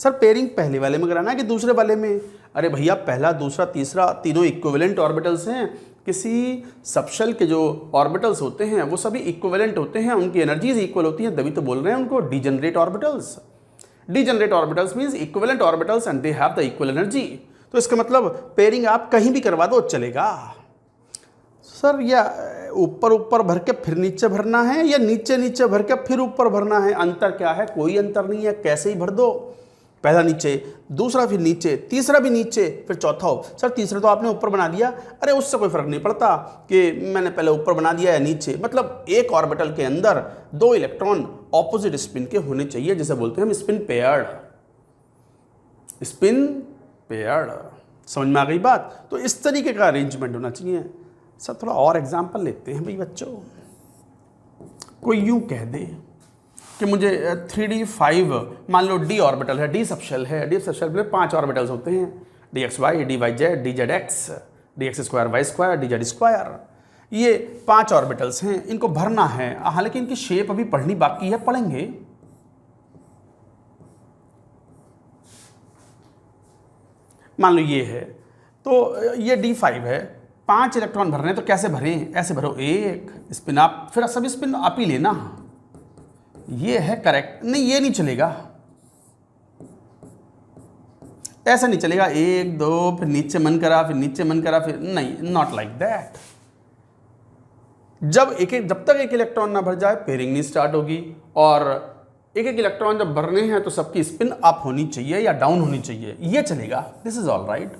Speaker 1: Sir pairing पहले वाले में कराना है कि दूसरे वाले में? अरे भैया पहला दूसरा तीसरा तीनों इक्विवेलेंट ऑर्बिटल्स हैं। किसी सबशेल के जो ऑर्बिटल्स होते हैं वो सभी इक्विवेलेंट होते हैं, उनकी एनर्जीज इक्वल होती हैं, तभी तो बोल रहे हैं उनको degenerate orbitals. Degenerate orbitals means equivalent orbitals and they have the equal energy. तो इसका मतलब पेयरिंग आप कहीं भी करवा दो चलेगा। सर या ऊपर ऊपर भर के फिर नीचे भरना है या नीचे नीचे भर के फिर ऊपर भरना है? अंतर क्या है? कोई अंतर नहीं है, कैसे ही भर दो। पहला नीचे, दूसरा फिर नीचे, तीसरा भी नीचे, फिर चौथा हो। सर तीसरा तो आपने ऊपर बना दिया। अरे उससे कोई फर्क नहीं पड़ता कि मैंने पहले ऊपर बना दिया या नीचे। मतलब एक ऑर्बिटल के अंदर दो इलेक्ट्रॉन ऑपोजिट स्पिन के होने चाहिए, जिसे बोलते हैं हम स्पिन पेयर्ड। स्पिन पेयर्ड, समझ में आ गई बात? तो इस तरीके का अरेंजमेंट होना चाहिए। सर थोड़ा और एग्जाम्पल लेते हैं भाई बच्चों। कोई यूं कह दे कि मुझे 3d5 मान लो d ऑर्बिटल है, d सबशेल है, d सबशेल में 5 ऑर्बिटल्स होते हैं, dxy, dyz, dzx, dx² y², dz²। ये 5 ऑर्बिटल्स हैं, इनको भरना है। हालांकि इनकी शेप अभी पढ़नी बाकी है, पढ़ेंगे। मान लो ये है, तो ये d5 है, 5 इलेक्ट्रॉन भरने हैं, तो कैसे भरें? ऐसे भरो, एक स्पिन आप, फिर सभी स्पिन आप ही लेना। ये है करेक्ट। नहीं ये नहीं चलेगा, ऐसा नहीं चलेगा। 1 2 फिर नीचे मन करा, फिर नीचे मन करा, फिर नहीं, नॉट लाइक दैट। जब तक एक इलेक्ट्रॉन ना भर जाए पेयरिंग नहीं स्टार्ट होगी। और एक एक इलेक्ट्रॉन जब भरने हैं तो सबकी स्पिन अप होनी चाहिए या डाउन होनी चाहिए, ये चलेगा। This is all right.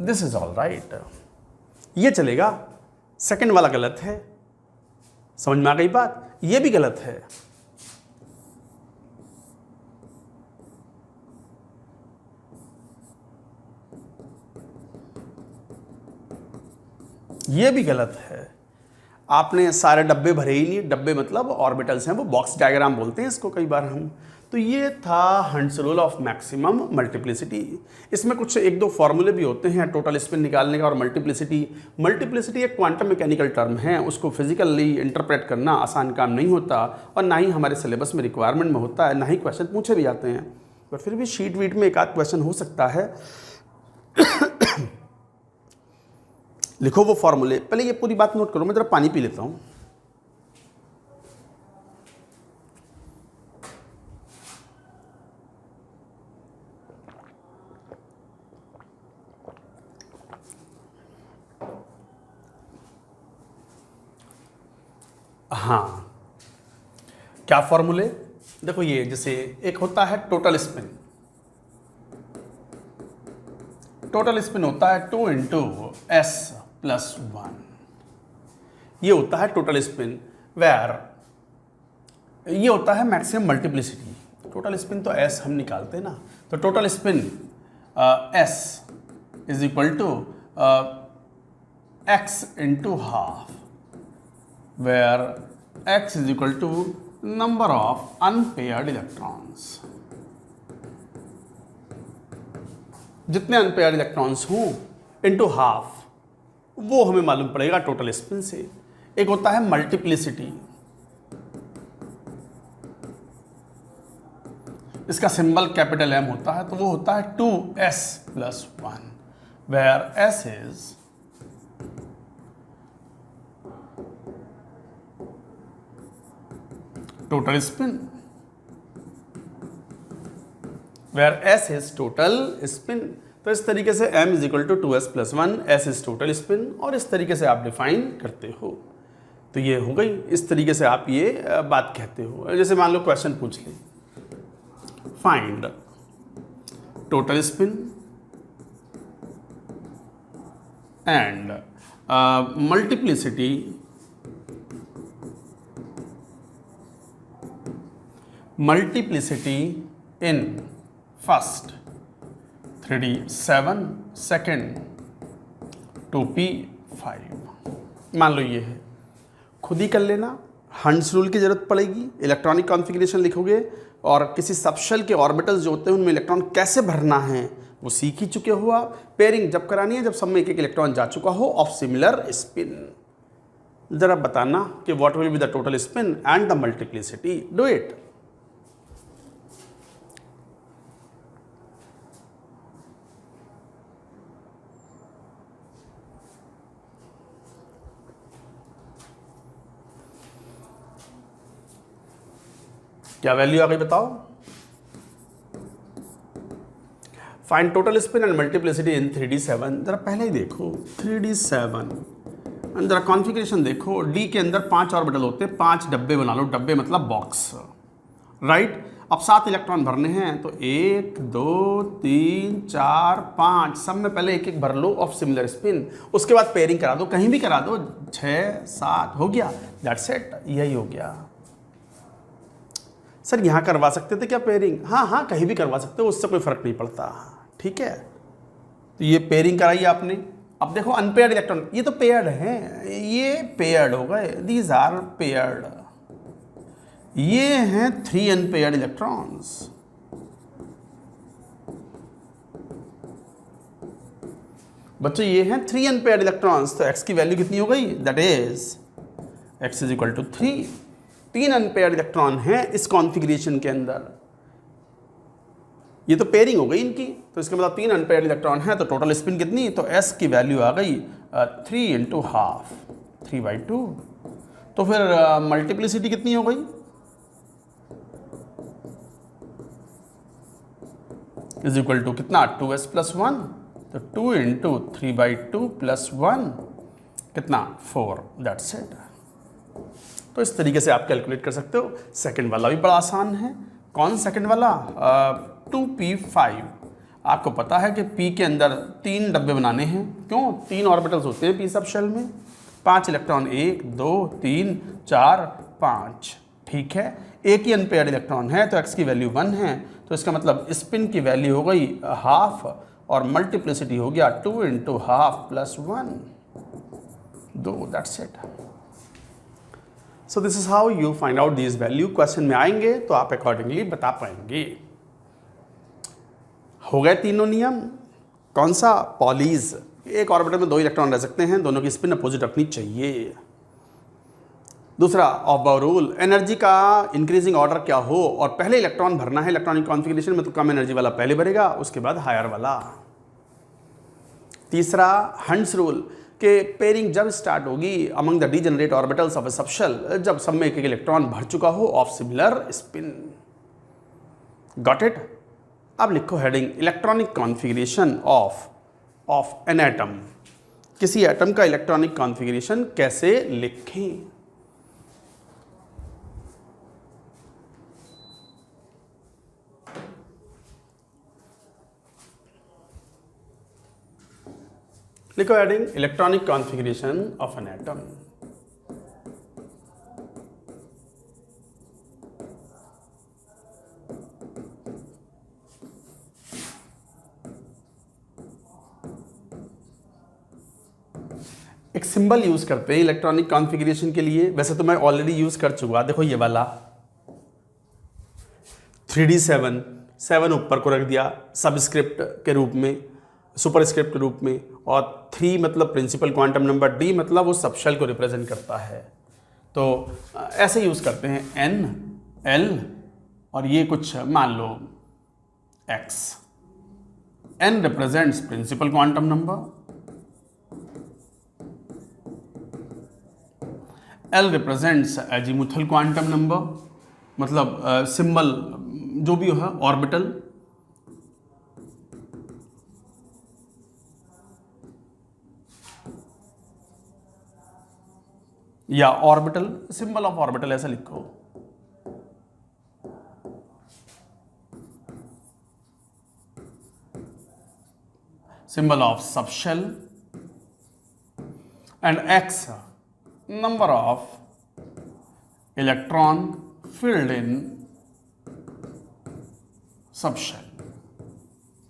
Speaker 1: This is all right, ये चलेगा। सेकंड वाला गलत है, समझ में आ गई बात? ये भी गलत है। ये भी गलत है। आपने सारे डब्बे भरे ही नहीं। डब्बे मतलब ऑर्बिटल्स हैं, वो बॉक्स डायग्राम बोलते हैं इसको कई बार हम। तो ये था hunts rule of maximum multiplicity. इसमें कुछ 1-2 फॉर्मूले भी होते हैं टोटल स्पिन निकालने का। और मल्टीप्लिसिटी एक क्वांटम मैकेनिकल टर्म है, उसको फिजिकली इंटरप्रेट करना आसान काम नहीं होता, और ना ही हमारे सिलेबस में रिक्वायरमेंट में होता है, ना ही क्वेश्चन पूछे भी जाते हैं। पर फिर भी शीट वीट में एक आध क्वेश्चन हो सकता है। लिखो वो फॉर्मूले। पहले ये पूरी बात नोट करो, मैं जरा पानी पी लेता हूँ। हाँ, क्या फॉर्मूले? देखो ये जैसे एक होता है टोटल स्पिन। टोटल स्पिन होता है 2 × s+1। ये होता है टोटल स्पिन। वेयर ये होता है मैक्सिमम मल्टीप्लिसिटी। टोटल स्पिन तो s हम निकालते हैं ना, तो total spin s is equal to x × ½ where x is equal to number of unpaired electrons। जितने अनपेयर्ड इलेक्ट्रॉन्स हों इंटू हाफ, वो हमें मालूम पड़ेगा टोटल स्पिन से। एक होता है मल्टीप्लिसिटी, इसका सिंबल कैपिटल M होता है, तो वो होता है 2s+1 where s is total spin, where s is total spin. तो इस तरीके से m is equal to 2s+1, s is total spin, और इस तरीके से आप डिफाइन करते हो। तो ये हो गई, इस तरीके से आप ये बात कहते हो। जैसे मान लो क्वेश्चन पूछ ले, find total spin and multiplicity in first 3d7, second 2p5। मान लो ये है, खुद ही कर लेना। हंट्स रूल की जरूरत पड़ेगी। इलेक्ट्रॉनिक कॉन्फ़िगरेशन लिखोगे और किसी सबशेल के ऑर्बिटल्स जो होते हैं उनमें इलेक्ट्रॉन कैसे भरना है वो सीख ही चुके हो आप। पेयरिंग जब करानी है जब सब में एक एक इलेक्ट्रॉन जा चुका हो ऑफ सिमिलर स्पिन। जरा बताना कि what will be the total spin and the multiplicity, do it. क्या वैल्यू आ गई बताओ? Find total spin and multiplicity in 3D7। जरा पहले ही देखो 3D7 एंड जरा कॉन्फ़िगरेशन देखो। डी के अंदर 5 ऑर्बिटल होते हैं, 5 डब्बे बना लो, डब्बे मतलब बॉक्स, राइट। अब 7 इलेक्ट्रॉन भरने हैं तो 1 2 3 4 5 सब में पहले एक एक भर लो ऑफ सिमिलर स्पिन, उसके बाद पेयरिंग करा दो, कहीं भी करा दो, 6 7 हो गया, दैट्स इट, यही हो गया। सर यहाँ करवा सकते थे क्या पेयरिंग? हाँ हाँ कहीं भी करवा सकते हो, उससे कोई फर्क नहीं पड़ता, ठीक है। तो ये पेयरिंग कराई आपने। अब देखो अनपेयर्ड इलेक्ट्रॉन, ये तो पेयर्ड हैं, ये पेयर्ड हो गए, दीज आर पेयर्ड। ये हैं 3 अनपेयर्ड इलेक्ट्रॉन्स। बच्चों ये हैं 3 अनपेयर्ड इलेक्ट्रॉन्स, तो x की वैल्यू कितनी हो गई? That is x is equal to 3। 3 unpaired electron हैं इस कॉन्फ़िगरेशन के अंदर। ये तो पेयरिंग हो गई इनकी, तो इसका मतलब 3 अनपेयर्ड इलेक्ट्रॉन है, तो टोटल स्पिन कितनी? तो s की वैल्यू आ गई 3 × हाफ, 3/2। तो फिर मल्टीप्लिसिटी कितनी हो गई? इज इक्वल टू कितना? 2s + 1, तो 2 × 3/2 + 1 कितना? 4, दैट्स इट। तो इस तरीके से आप कैलकुलेट कर सकते हो। सेकंड वाला भी बड़ा आसान है। कौन सेकंड वाला? 2p5। आपको पता है कि p के अंदर 3 डब्बे बनाने हैं, क्यों? 3 ऑर्बिटल्स होते हैं p सब शेल में, 5 इलेक्ट्रॉन, 1 2 3 4 5, ठीक है। एक ही अनपेयर्ड इलेक्ट्रॉन है तो x की वैल्यू 1 है, तो इसका मतलब स्पिन की वैल्यू हो गई हाफ और मल्टीप्लिसिटी हो गया 2 × half + 1, 2, that's it. So this is how you find out this value. Question में आएंगे तो आप अकॉर्डिंगली बता पाएंगे। हो गए तीनों नियम। कौन सा? पॉलीज। एक ऑर्बिटल में 2 इलेक्ट्रॉन रह सकते हैं, दोनों की स्पिन अपोजिट रखनी चाहिए। दूसरा ऑफ-बाउ रूल, एनर्जी का इंक्रीजिंग ऑर्डर क्या हो और पहले इलेक्ट्रॉन भरना है इलेक्ट्रॉनिक कॉन्फ़िगरेशन में, तो कम एनर्जी वाला पहले भरेगा, उसके बाद हायर वाला। तीसरा हंट्स रूल कि पेयरिंग जब स्टार्ट होगी among the degenerate orbitals of a subshell, जब सब में एक एक इलेक्ट्रॉन भर चुका हो of similar spin. Got it? अब लिखो heading electronic configuration of an atom. किसी एटम का इलेक्ट्रॉनिक कॉन्फ़िगरेशन कैसे लिखें? लिखो heading electronic configuration of an atom. एक सिंबल यूज करते हैं इलेक्ट्रॉनिक कॉन्फ़िगरेशन के लिए, वैसे तो मैं ऑलरेडी यूज कर चुका। देखो ये वाला 3D7, 7 ऊपर को रख दिया सबस्क्रिप्ट के रूप में, सुपरस्क्रिप्ट के रूप में, और 3 मतलब प्रिंसिपल क्वांटम नंबर, D मतलब वो सबशेल को रिप्रेजेंट करता है। तो ऐसे यूज़ करते हैं N, L और ये कुछ मान लो X। N represents principal quantum number, L represents azimuthal quantum number, मतलब सिंबल जो भी है ऑर्बिटल, या ऑर्बिटल, सिंबल ऑफ ऑर्बिटल ऐसा लिखो। Symbol of subshell and X number of electron filled in subshell.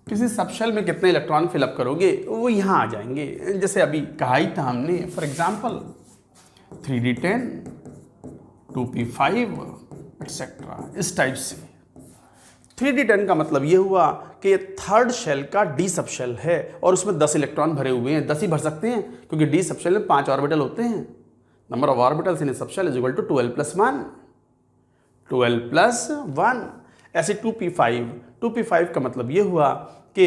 Speaker 1: किसी सबशेल में कितने इलेक्ट्रॉन फिलअप करोगे वो यहाँ आ जाएंगे, जैसे अभी कहा ही था हमने। For example 3D10, 2p5 etcetera, इस टाइप से 3d10 का मतलब ये हुआ कि थर्ड शेल का डी सब शेल है और उसमें 10 इलेक्ट्रॉन भरे हुए हैं, 10 ही भर सकते हैं क्योंकि डी सब शेल में 5 ऑर्बिटल होते हैं। नंबर ऑफ ऑर्बिटल्स इन सब शेल इज इक्वल टू 12 + 1, 12 + 1। ऐसे 2p5 का मतलब ये हुआ कि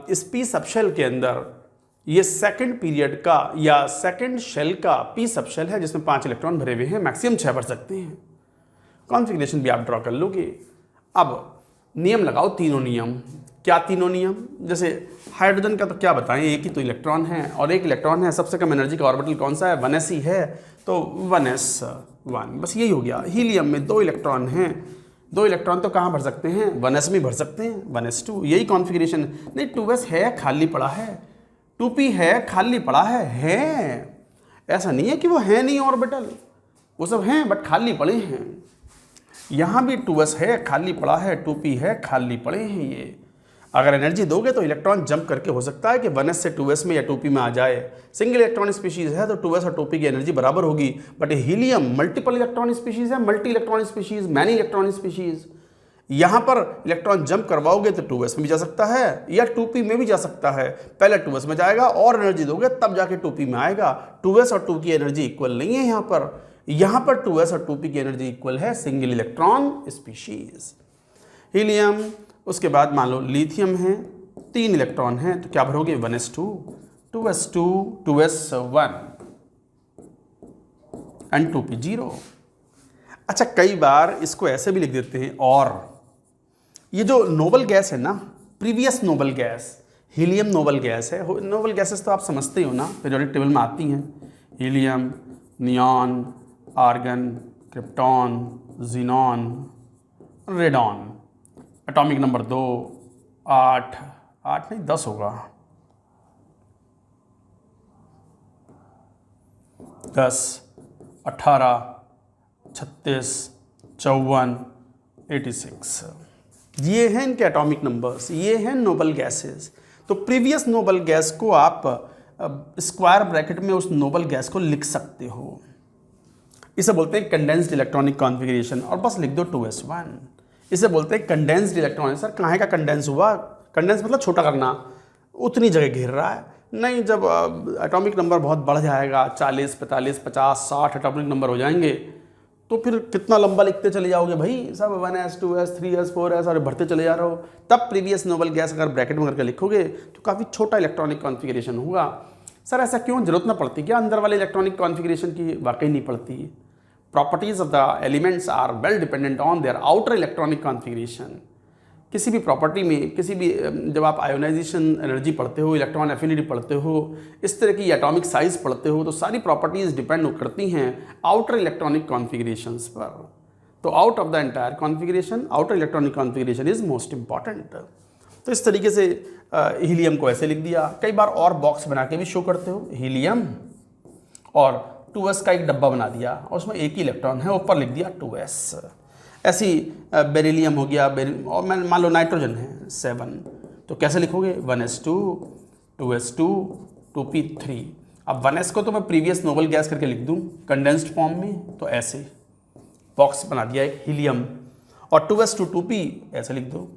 Speaker 1: इस पी सब शेल के अंदर ये सेकंड पीरियड का या सेकंड शेल का पी सब शेल है जिसमें 5 इलेक्ट्रॉन भरे हुए हैं, मैक्सिमम 6 भर सकते हैं। कॉन्फ़िगरेशन भी आप ड्रॉ कर लोगे। अब नियम लगाओ, तीनों नियम। क्या तीनों नियम? जैसे हाइड्रोजन का तो क्या बताएं, एक ही तो इलेक्ट्रॉन है और एक इलेक्ट्रॉन है, सबसे कम एनर्जी का ऑर्बिटल कौन सा है? 1s ही है, तो 1s1, बस यही हो गया। हीलियम में 2 इलेक्ट्रॉन हैं, 2 इलेक्ट्रॉन तो कहाँ भर सकते हैं? 1s में भर सकते हैं, 1s2, यही कॉन्फ़िगरेशन। नहीं 2s है खाली पड़ा है, 2p है खाली पड़ा है। ऐसा नहीं है कि वो है नहीं ऑर्बिटल, वो सब हैं बट खाली पड़े हैं। यहाँ भी 2s है खाली पड़ा है, 2p है खाली पड़े हैं। ये अगर एनर्जी दोगे तो इलेक्ट्रॉन जंप करके हो सकता है कि 1s से 2s में या 2p में आ जाए। सिंगल इलेक्ट्रॉन स्पीशीज़ है तो 2s और 2p की एनर्जी बराबर होगी, but helium multiple electron species है, multi electron species, many electron species. यहाँ पर इलेक्ट्रॉन जंप करवाओगे तो 2s में भी जा सकता है या 2p में भी जा सकता है। पहले 2s में जाएगा और एनर्जी दोगे तब जाके 2p में आएगा। 2s और 2 की एनर्जी इक्वल नहीं है यहाँ पर 2s और 2p की एनर्जी इक्वल है सिंगल इलेक्ट्रॉन स्पीशीज। हीलियम, उसके बाद मान लो लिथियम है, 3 इलेक्ट्रॉन हैं तो क्या भरोगे? 1s2, 2s2, 2s1 and 2p 0। अच्छा, कई बार इसको ऐसे भी लिख देते हैं, और ये जो नोबल गैस है ना, previous noble gas, helium noble gas है। नोबल गैसेस तो आप समझते ही हो ना, पीरियोडिक टेबल में आती हैं। Helium, neon, argon, krypton, xenon, radon. Atomic number 2, 8 नहीं 10 होगा, 10, 18, 36, 54, 86। ये हैं इनके एटॉमिक नंबर्स, ये हैं नोबल गैसेस। तो प्रीवियस नोबल गैस को आप स्क्वायर ब्रैकेट में उस नोबल गैस को लिख सकते हो। इसे बोलते हैं कंडेंस्ड इलेक्ट्रॉनिक कॉन्फ़िगरेशन, और बस लिख दो 2s1। इसे बोलते हैं कंडेंस्ड इलेक्ट्रॉनिक। सर कहाँ का कंडेंस हुआ? कंडेंस मतलब छोटा करना, उतनी जगह घेर रहा है। नहीं, जब एटॉमिक नंबर बहुत बढ़ जाएगा, 40, 45, 50, 60 एटॉमिक नंबर हो जाएंगे, तो फिर कितना लंबा लिखते चले जाओगे भाई, सब 1s, 2s, 3s, 4s और बढ़ते चले जा रहे हो। तब प्रीवियस नोबल गैस अगर ब्रैकेट में करके लिखोगे तो काफ़ी छोटा इलेक्ट्रॉनिक कॉन्फ़िगरेशन होगा। सर ऐसा क्यों? जरूरत ना पड़ती क्या अंदर वाले इलेक्ट्रॉनिक कॉन्फ़िगरेशन की? वाकई नहीं पड़ती। Properties of the elements are well dependent on their outer electronic configuration. किसी भी प्रॉपर्टी में, किसी भी, जब आप आयोनाइजेशन एनर्जी पढ़ते हो, इलेक्ट्रॉन एफिनिटी पढ़ते हो, इस तरह की एटॉमिक साइज पढ़ते हो, तो सारी प्रॉपर्टीज़ डिपेंड करती हैं आउटर इलेक्ट्रॉनिक कॉन्फ़िगरेशंस पर। तो out of the entire configuration, outer electronic configuration is most important. तो इस तरीके से हीलियम को ऐसे लिख दिया। कई बार और बॉक्स बना के भी शो करते हो, हीलियम और 2s का एक डब्बा बना दिया और उसमें एक ही इलेक्ट्रॉन है, ऊपर लिख दिया 2s। ऐसी बेरिलियम हो गया, और मान लो नाइट्रोजन है 7, तो कैसे लिखोगे? 1s2, 2s2, 2p3। अब 1s को तो मैं प्रीवियस नोबल गैस करके लिख दूं कंडेंस्ड फॉर्म में, तो ऐसे बॉक्स बना दिया एक हीलियम, और 2s2, 2p ऐसे लिख दो,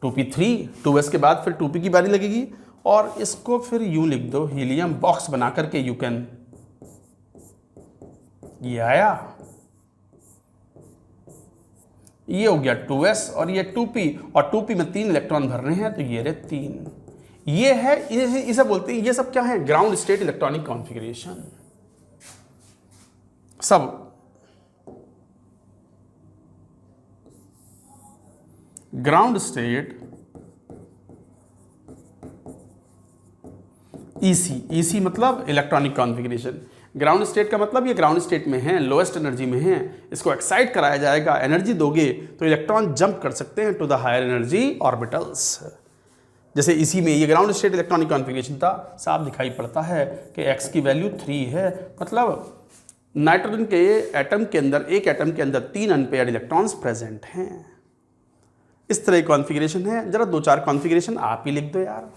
Speaker 1: 2p3, 2s के बाद फिर 2p की बारी लगेगी, और इसको फिर यूं लिख दो हीलियम, बॉक्स बना करके यू कैन, ये आया, ये हो गया 2s और ये 2p, और 2p में 3 इलेक्ट्रॉन भरने हैं तो ये रहे 3। ये है, इसे बोलते हैं, ये सब क्या है? Ground state electronic configuration. सब ग्राउंड स्टेट EC मतलब इलेक्ट्रॉनिक कॉन्फ़िगरेशन। ग्राउंड स्टेट का मतलब ये ग्राउंड स्टेट में है, लोएस्ट एनर्जी में है, इसको एक्साइट कराया जाएगा, एनर्जी दोगे तो इलेक्ट्रॉन जंप कर सकते हैं to the higher energy orbitals. जैसे इसी में ये ग्राउंड स्टेट इलेक्ट्रॉनिक कॉन्फ़िगरेशन था, साफ दिखाई पड़ता है कि x की वैल्यू 3 है, मतलब नाइट्रोजन के एटम के अंदर, एक एटम के अंदर 3 अनपेयर्ड इलेक्ट्रॉन्स प्रेजेंट हैं। इस तरह की कॉन्फ़िगरेशन है। जरा 2-4 कॉन्फ़िगरेशन आप ही लिख दो यार,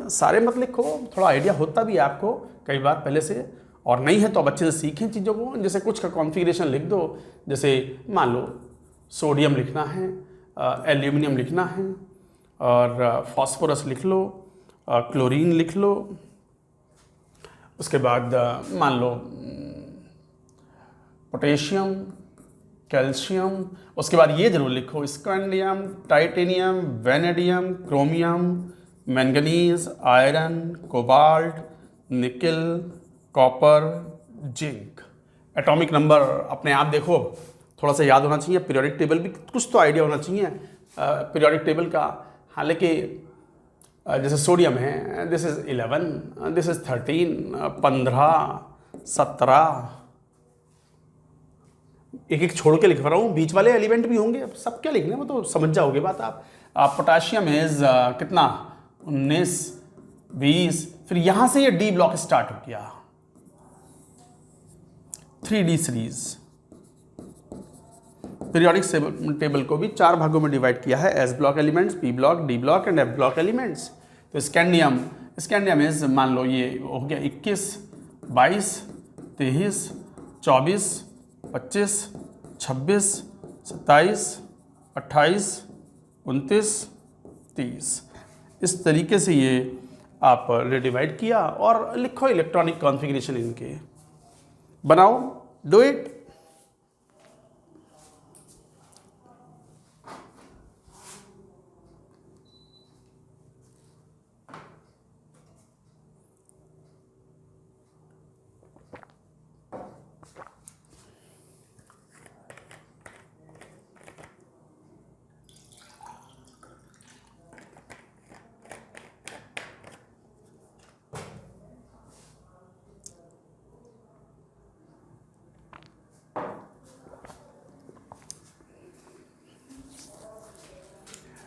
Speaker 1: सारे मत लिखो, थोड़ा आइडिया होता भी है आपको कई बार पहले से, और नहीं है तो अब अच्छे से सीखें चीज़ों को। जैसे कुछ का कॉन्फ़िगरेशन लिख दो, जैसे मान लो सोडियम लिखना है, एल्यूमिनियम लिखना है, और फास्फोरस लिख लो, क्लोरीन लिख लो, उसके बाद मान लो पोटेशियम, कैल्शियम, उसके बाद ये जरूर लिखो scandium, titanium, vanadium, chromium, manganese, iron, cobalt, निकल, कॉपर, जिंक। एटॉमिक नंबर अपने आप देखो, थोड़ा सा याद होना चाहिए, पीरियोडिक टेबल भी कुछ तो आइडिया होना चाहिए पीरियोडिक टेबल का। हालांकि जैसे सोडियम है, दिस इज़ 11, दिस इज़ 13, 15, 17, एक एक छोड़ के लिख रहा हूँ, बीच वाले एलिमेंट भी होंगे, सब क्या लिखने वो तो समझ जाओगे बात आप। पोटाशियम इज कितना 19, 20, फिर यहाँ से ये डी ब्लॉक स्टार्ट हो गया, 3D सीरीज। पीरियोडिक टेबल को भी 4 भागों में डिवाइड किया है, S block elements, P block, D block and F block elements. तो स्कैंडियम इज मान लो ये हो गया 21, 22, 23, 24, 25, 26, 27, 28, 29, 30। इस तरीके से ये आप डिवाइड किया और लिखो इलेक्ट्रॉनिक कॉन्फ़िगरेशन इनके, बनाओ, डू इट।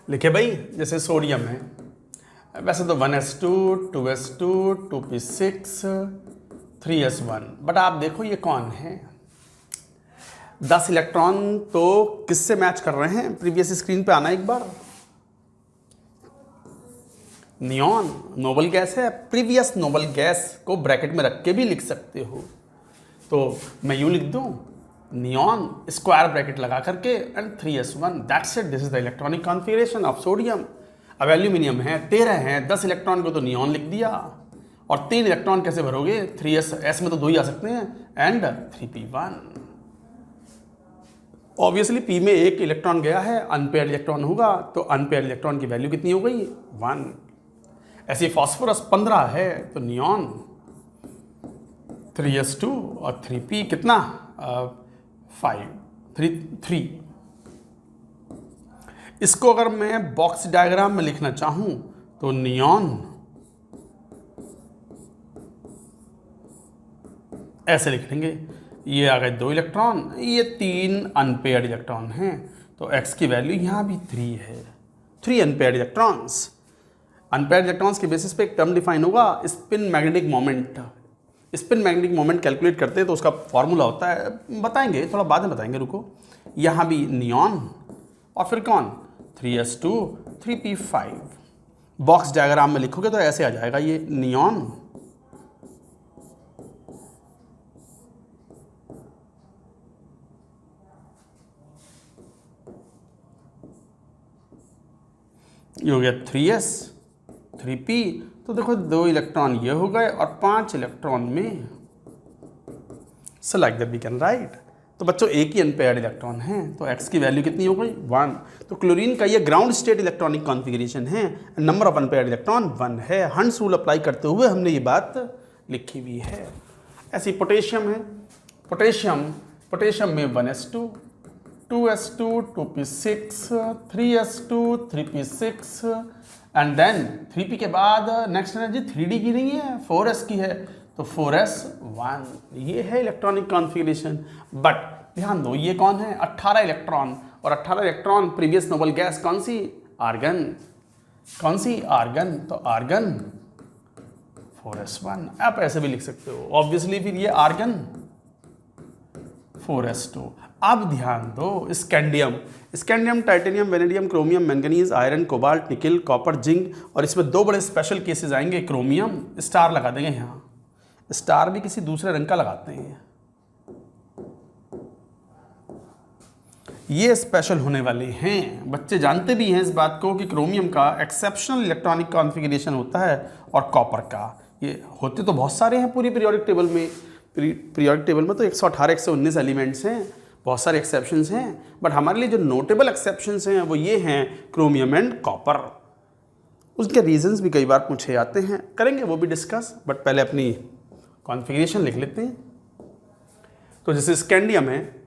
Speaker 1: लिखे भाई, जैसे सोडियम है, वैसे तो 1s2, 2s2, 2p6, 3s1, but आप देखो ये कौन है, 10 इलेक्ट्रॉन तो किससे मैच कर रहे हैं? प्रीवियस स्क्रीन पे आना एक बार। नियॉन नोबल गैस है, प्रीवियस नोबल गैस को ब्रैकेट में रख के भी लिख सकते हो। तो मैं यूँ लिख दूँ, नियॉन स्क्वायर ब्रैकेट लगा करके and 3s1, that's it, this is the electronic configuration of sodium. अब एल्यूमिनियम है, 13 हैं, 10 इलेक्ट्रॉन को तो नियॉन लिख दिया, और 3 इलेक्ट्रॉन कैसे भरोगे? 3s में तो 2 ही आ सकते हैं, एंड 3p1। ऑब्वियसली p में 1 इलेक्ट्रॉन गया है, अनपेयर्ड इलेक्ट्रॉन होगा, तो अनपेयर्ड इलेक्ट्रॉन की वैल्यू कितनी हो गई? 1। ऐसे फास्फोरस 15 है, तो नियॉन 3s2 और 3p कितना 5, 3। इसको अगर मैं बॉक्स डायग्राम में लिखना चाहूं तो नियॉन ऐसे लिख लेंगे, ये आ गए 2 इलेक्ट्रॉन, ये 3 अनपेयर्ड इलेक्ट्रॉन हैं, तो x की वैल्यू यहाँ भी 3 है, 3 अनपेयर्ड इलेक्ट्रॉन्स। अनपेयर्ड इलेक्ट्रॉन्स के बेसिस पे एक टर्म डिफाइन होगा, spin magnetic moment. Spin magnetic moment calculate करते हैं तो उसका फॉर्मूला होता है, बताएंगे थोड़ा बाद में बताएंगे, रुको। यहाँ भी नियॉन और फिर कौन? 3s2, 3p5। बॉक्स डायग्राम में लिखोगे तो ऐसे आ जाएगा, ये नियॉन, ये हो गया 3s, 3p, तो देखो 2 इलेक्ट्रॉन ये हो गए और 5 इलेक्ट्रॉन में, so like that we can write. तो बच्चों एक ही अनपेयर्ड इलेक्ट्रॉन है, तो x की वैल्यू कितनी हो गई? 1। तो क्लोरीन का ये ग्राउंड स्टेट इलेक्ट्रॉनिक कॉन्फ़िगरेशन है, नंबर ऑफ अनपेयर्ड इलेक्ट्रॉन 1 है। हंस रूल अप्लाई करते हुए हमने ये बात लिखी हुई है। ऐसी पोटेशियम है, पोटेशियम में 1s2, 2s2, 2p6, 3s2, 3p6, and then 3p के बाद नेक्स्ट एनर्जी 3d की नहीं है, 4s की है, तो 4s1। ये है इलेक्ट्रॉनिक कॉन्फ़िगरेशन। बट ध्यान दो, ये कौन है? 18 इलेक्ट्रॉन, और 18 इलेक्ट्रॉन प्रीवियस नोबल गैस कौन सी? आर्गन। कौन सी? आर्गन। तो आर्गन 4s1, आप ऐसे भी लिख सकते हो ऑब्वियसली। फिर ये आर्गन 4s2। अब ध्यान दो, scandium, titanium, vanadium, chromium, manganese, iron, cobalt, निकल, कॉपर, जिंक, और इसमें 2 बड़े स्पेशल केसेस आएंगे। क्रोमियम स्टार लगा देंगे यहाँ, स्टार भी किसी दूसरे रंग का लगाते हैं। ये स्पेशल होने वाले हैं। बच्चे जानते भी हैं इस बात को कि क्रोमियम का एक्सेप्शनल इलेक्ट्रॉनिक कॉन्फ़िगरेशन होता है और कॉपर का। ये होते तो बहुत सारे हैं पूरी पीरियोडिक टेबल में। पीरियोडिक टेबल में तो 118 119 एलिमेंट्स हैं, बहुत सारे एक्सेप्शंस हैं, बट हमारे लिए जो नोटेबल एक्सेप्शंस हैं वो ये हैं क्रोमियम एंड कॉपर। उसके रीजंस भी कई बार पूछे जाते हैं, करेंगे वो भी डिस्कस, बट पहले अपनी कॉन्फ़िगरेशन लिख लेते हैं। तो जैसे स्कैंडियम है,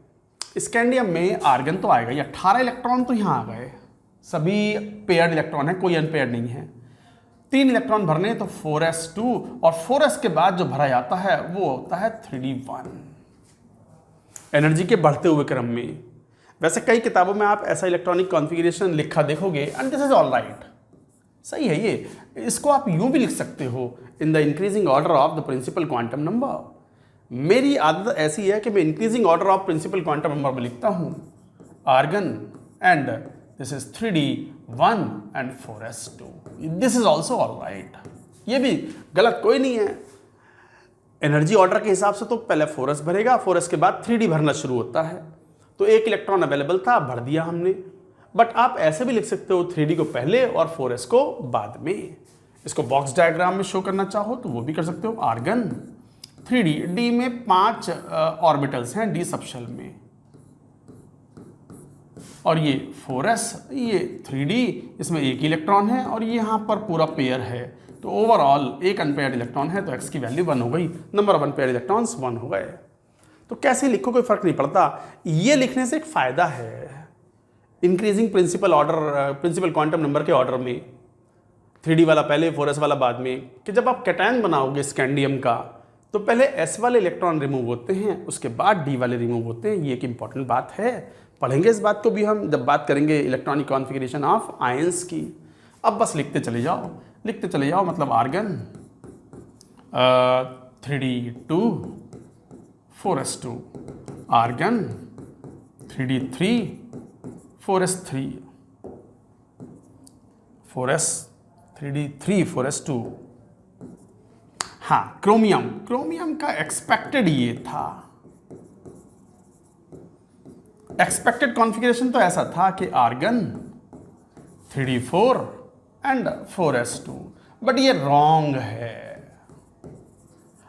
Speaker 1: स्कैंडियम में आर्गन तो आएगा, ये 18 इलेक्ट्रॉन तो यहाँ आ गए, सभी पेयर्ड इलेक्ट्रॉन है, कोई अनपेयर्ड नहीं है। 3 इलेक्ट्रॉन भरने तो 4s2, और 4s के बाद जो भरा जाता है वो होता है 3d1 एनर्जी के बढ़ते हुए क्रम में। वैसे कई किताबों में आप ऐसा इलेक्ट्रॉनिक कॉन्फ़िगरेशन लिखा देखोगे, and this is all right, सही है ये। इसको आप यूं भी लिख सकते हो, in the increasing order of the principal quantum number. मेरी आदत ऐसी है कि मैं increasing order of principal quantum number में लिखता हूँ argon, and this is 3d1 and 4s2। This is also all right, ये भी गलत कोई नहीं है। एनर्जी ऑर्डर के हिसाब से तो पहले 4s भरेगा, 4s के बाद 3d भरना शुरू होता है। तो 1 इलेक्ट्रॉन अवेलेबल था, भर दिया हमने। बट आप ऐसे भी लिख सकते हो 3d को पहले और 4s को बाद में। इसको बॉक्स डायग्राम में शो करना चाहो तो वो भी कर सकते हो। आर्गन 3d, d में 5 ऑर्बिटल्स हैं d सबशेल में, और ये 4s, ये 3d, इसमें 1 इलेक्ट्रॉन है और ये यहाँ पर पूरा पेयर है। तो ओवरऑल 1 अनपेयर्ड इलेक्ट्रॉन है, तो x की वैल्यू 1 हो गई, नंबर ऑफ अनपेयर्ड इलेक्ट्रॉन्स 1 हो गए। तो कैसे लिखो कोई फर्क नहीं पड़ता। ये लिखने से एक फायदा है increasing principal order, principal quantum number के ऑर्डर में, 3d वाला पहले 4s वाला बाद में, कि जब आप कैटायन बनाओगे स्कैंडियम का तो पहले s वाले इलेक्ट्रॉन रिमूव होते हैं, उसके बाद d वाले रिमूव होते हैं। ये एक इंपॉर्टेंट बात है, पढ़ेंगे इस बात को भी हम जब बात करेंगे इलेक्ट्रॉनिक कॉन्फ़िगरेशन ऑफ आयंस की। अब बस लिखते चले जाओ, लिखते चले जाओ। मतलब argon 3d2 4s2, argon 3d3 4s3, 4s 3d3 4s2। हाँ, क्रोमियम का एक्सपेक्टेड ये था, एक्सपेक्टेड कॉन्फ़िगरेशन तो ऐसा था कि argon 3d4 and 4s2, but ये रॉन्ग है,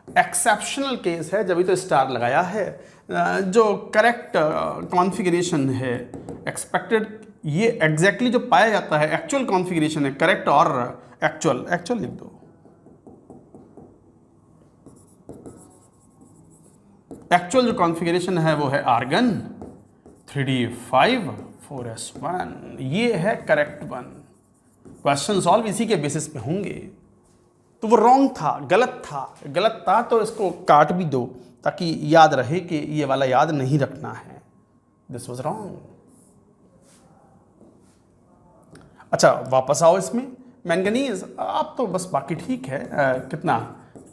Speaker 1: एक्सेप्शनल केस है, जब तो स्टार लगाया है। जो करेक्ट कॉन्फ़िगरेशन है एक्सपेक्टेड, ये एग्जैक्टली जो पाया जाता है एक्चुअल कॉन्फ़िगरेशन है, करेक्ट और एक्चुअल लिख दो। एक्चुअल जो कॉन्फ़िगरेशन है वो है आर्गन 3d5 4s1, ये है करेक्ट वन। क्वेश्चन सॉल्व इसी के बेसिस पे होंगे। तो वो रॉन्ग था, गलत था तो इसको काट भी दो ताकि याद रहे कि ये वाला याद नहीं रखना है, दिस वाज रॉन्ग। अच्छा, वापस आओ इसमें। मैंगनीज आप तो बस बाकी ठीक है, कितना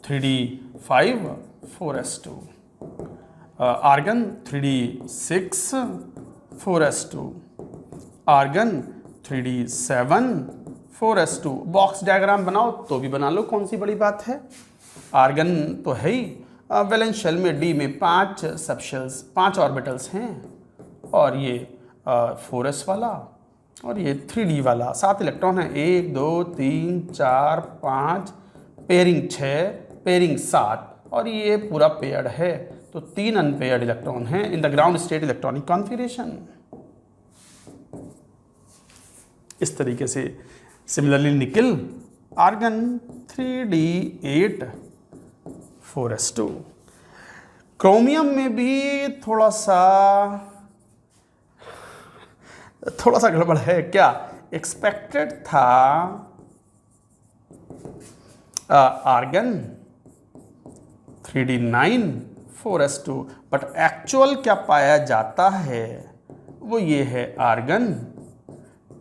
Speaker 1: 3d5 4s2, argon 3d6 4s2, argon 3d7 4s2। Box diagram बनाओ तो भी बना लो, कौन सी बड़ी बात है। आर्गन तो है ही, वैलेंस शेल में d में 5 सबशेल्स, 5 ऑर्बिटल्स हैं, और ये 4s वाला और ये 3d वाला, 7 इलेक्ट्रॉन है, 1 2 3 4 5, पेयरिंग 6, पेयरिंग 7, और ये पूरा पेयर्ड है। तो 3 अनपेयर्ड इलेक्ट्रॉन हैं in the ground state electronic configuration. इस तरीके से सिमिलरली निकल, आर्गन 3d8 4s2। क्रोमियम में भी थोड़ा सा गड़बड़ है। क्या एक्सपेक्टेड था argon 3d9 4s2, but actual क्या पाया जाता है वो ये है आर्गन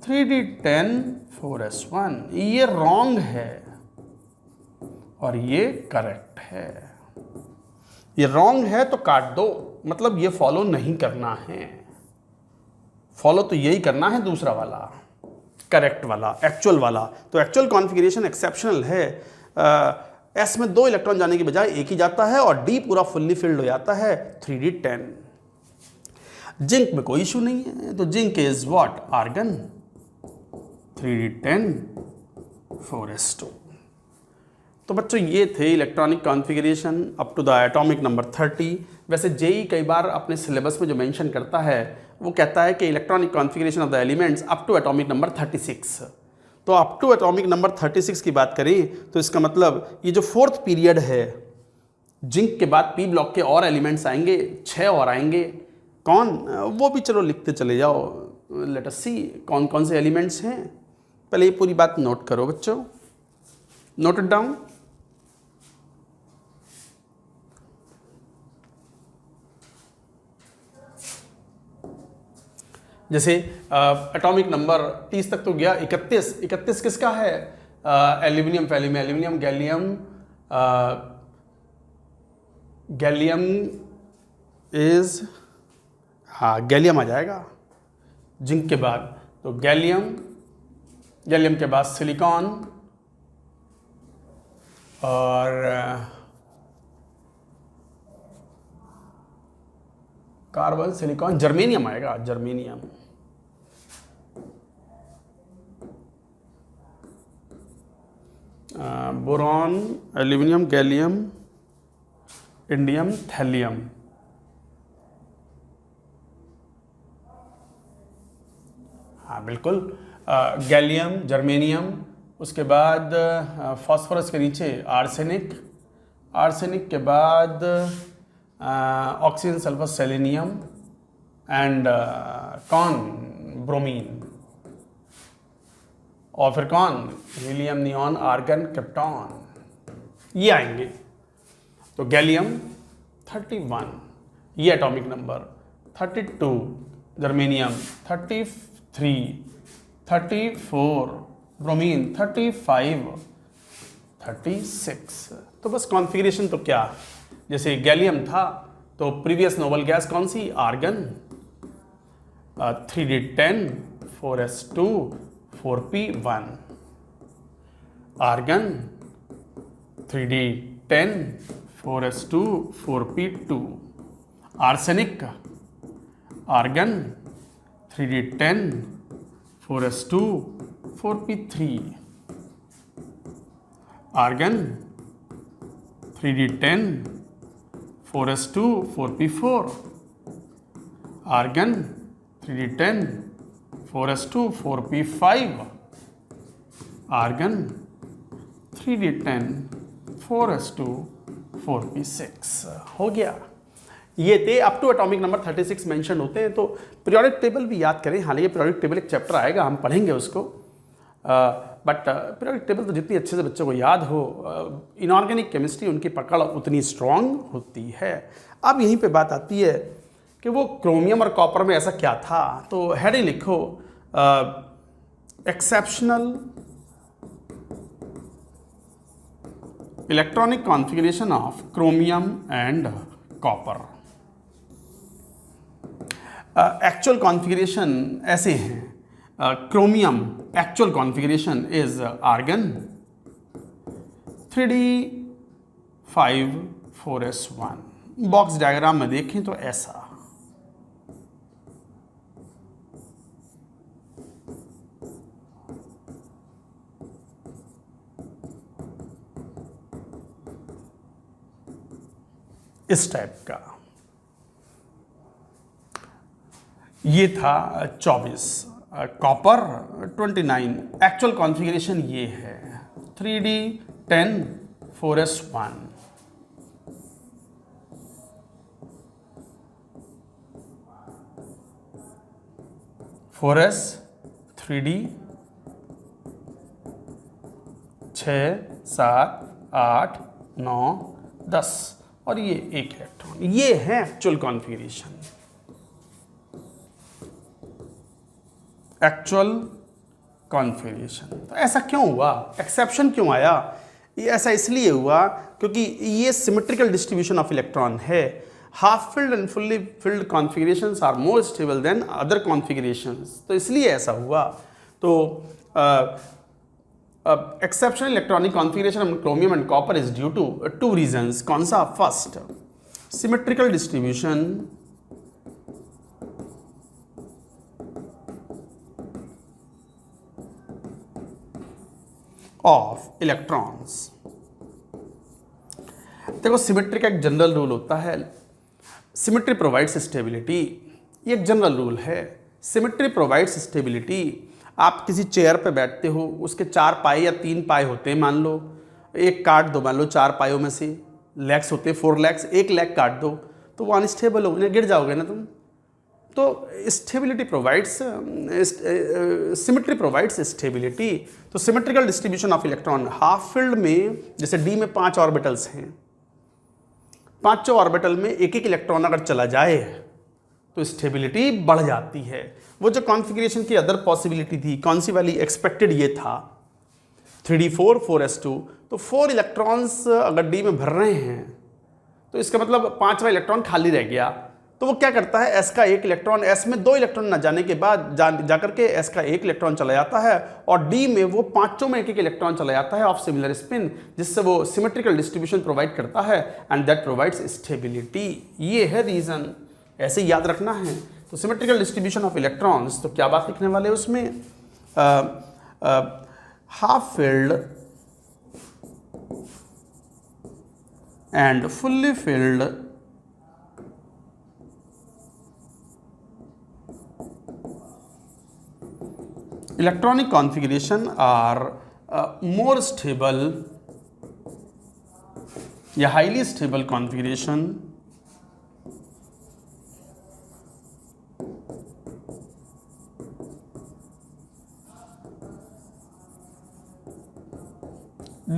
Speaker 1: 3d10 4s1। ये रॉन्ग है और ये करेक्ट है। ये रॉन्ग है तो काट दो, मतलब ये फॉलो नहीं करना है, फॉलो तो यही करना है दूसरा वाला, करेक्ट वाला, एक्चुअल वाला। तो एक्चुअल कॉन्फ़िगरेशन एक्सेप्शनल है, S में 2 इलेक्ट्रॉन जाने की बजाय एक ही जाता है और D पूरा फुल्ली फिल्ड हो जाता है 3d10। जिंक में कोई इशू नहीं है, तो zinc is what, argon 3d10 4s2। तो बच्चों ये थे electronic configuration up to the atomic number 30। वैसे जेई कई बार अपने सिलेबस में जो मेंशन करता है वो कहता है कि electronic configuration of the elements up to atomic number 36। तो अप टू एटॉमिक नंबर 36 की बात करें तो इसका मतलब ये जो 4th पीरियड है, जिंक के बाद पी ब्लॉक के और एलिमेंट्स आएंगे, 6 और आएंगे। कौन, वो भी चलो लिखते चले जाओ, लेट अस सी कौन कौन से एलिमेंट्स हैं। पहले ये पूरी बात नोट करो बच्चों, नोट इट डाउन। जैसे एटॉमिक नंबर 30 तक तो गया, 31 किसका है, एल्यूमिनियम, फैलियम, एल्यूमिनियम, गैलियम इज, हाँ गैलियम आ जाएगा जिंक के बाद। तो गैलियम के बाद सिलिकॉन और कार्बन, सिलिकॉन, जर्मेनियम आएगा, germanium. Boron, aluminium, gallium, indium, thallium. हाँ बिल्कुल, गैलियम, जर्मेनियम, उसके बाद फास्फोरस के नीचे आर्सेनिक के बाद ऑक्सीजन, सल्फर, सेलेनियम एंड कौन, ब्रोमीन, और फिर कौन, हीलियम, नियॉन, आर्गन, क्रिप्टॉन, ये आएंगे। तो गैलियम 31 ये एटॉमिक नंबर, 32 जर्मेनियम, 33, 34 ब्रोमीन, 35, 36। तो बस कॉन्फ़िगरेशन तो क्या, जैसे गैलियम था तो प्रीवियस नोबल गैस कौन सी, argon, 3d10 4s2 4p1, argon 3d10 4s2 4p2, arsenic, argon 3d10 4s2 4p3, argon 3d10 4s2 4p4, argon 3d10 4s2 4p5, argon 3d10 4s2 4p6। हो गया, ये थे up to atomic number 36 mention होते हैं। तो periodic table भी याद करें, हालांकि पीरियोडिक टेबल एक चैप्टर आएगा, हम पढ़ेंगे उसको, बट पीरियोडिक टेबल तो जितनी अच्छे से बच्चों को याद हो, इनऑर्गेनिक केमिस्ट्री उनकी पकड़ उतनी स्ट्रॉन्ग होती है। अब यहीं पे बात आती है कि वो क्रोमियम और कॉपर में ऐसा क्या था, तो हेडिंग लिखो exceptional electronic configuration of chromium and copper. Actual configuration ऐसे हैं, chromium actual configuration is argon 3d5 4s1। Box diagram में देखें तो ऐसा, इस टाइप का ये था 24, कॉपर 29। एक्चुअल कॉन्फ़िगरेशन ये है 3d10 4s1, 4s 3d 6 7 8 9 10 और ये एक इलेक्ट्रॉन। ये है एक्चुअल कॉन्फ़िगरेशन। एक्चुअल कॉन्फ़िगरेशन, तो ऐसा क्यों हुआ, एक्सेप्शन क्यों आया? ये ऐसा इसलिए हुआ क्योंकि ये सिमेट्रिकल डिस्ट्रीब्यूशन ऑफ इलेक्ट्रॉन है। Half filled and fully filled configurations are more stable than other configurations, तो इसलिए ऐसा हुआ। तो exceptional electronic configuration of chromium and copper is due to two reasons. कौन सा? First, symmetrical distribution of electrons. देखो symmetry का एक जनरल रूल होता है, सिमेट्री प्रोवाइड्स स्टेबिलिटी, ये एक जनरल रूल है। Symmetry provides stability. आप किसी चेयर पे बैठते हो, उसके 4 पाए या 3 पाए होते हैं, मान लो एक काट दो, मान लो 4 पायों में से लेग्स होते हैं 4 लेग्स, एक लेग काट दो तो वो अनस्टेबल हो, गिर जाओगे ना तुम। तो stability provides, symmetry provides stability. तो symmetrical distribution of electron, half field में जैसे डी में 5 ऑर्बिटल्स हैं, 5 ऑर्बिटल में एक एक इलेक्ट्रॉन अगर चला जाए तो स्टेबिलिटी बढ़ जाती है। वो जो कॉन्फ़िगरेशन की अदर पॉसिबिलिटी थी, कौन सी वाली? एक्सपेक्टेड ये था 3d4 4s2, तो 4 इलेक्ट्रॉन्स अगर डी में भर रहे हैं तो इसका मतलब 5वां इलेक्ट्रॉन खाली रह गया। तो वो क्या करता है, एस का एक इलेक्ट्रॉन, एस में 2 इलेक्ट्रॉन न जाने के बाद जाकर के एस का एक इलेक्ट्रॉन चला जाता है और डी में वो 5 में एक एक इलेक्ट्रॉन चला जाता है ऑफ सिमिलर स्पिन, जिससे वो सिमेट्रिकल डिस्ट्रीब्यूशन प्रोवाइड करता है एंड दैट प्रोवाइड्स स्टेबिलिटी। ये है रीजन, ऐसे याद रखना है। तो सिमेट्रिकल डिस्ट्रीब्यूशन ऑफ इलेक्ट्रॉन्स, तो क्या बात लिखने वाले उसमें? Half filled and fully field electronic configuration are more stable या highly stable configuration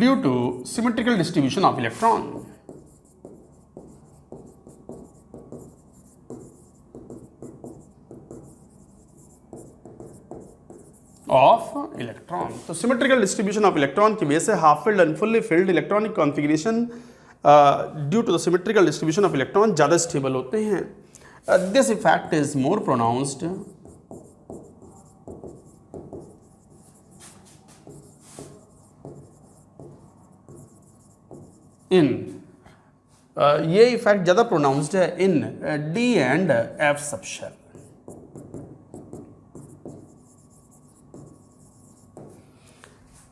Speaker 1: due to symmetrical distribution of electron. Of electron. तो सिमेट्रिकल डिस्ट्रीब्यूशन ऑफ इलेक्ट्रॉन की वजह से half filled and fully filled electronic configuration due to the symmetrical distribution of electron ज़्यादा stable होते हैं। This effect is more pronounced in, ये effect ज़्यादा pronounced है in D and F subshell.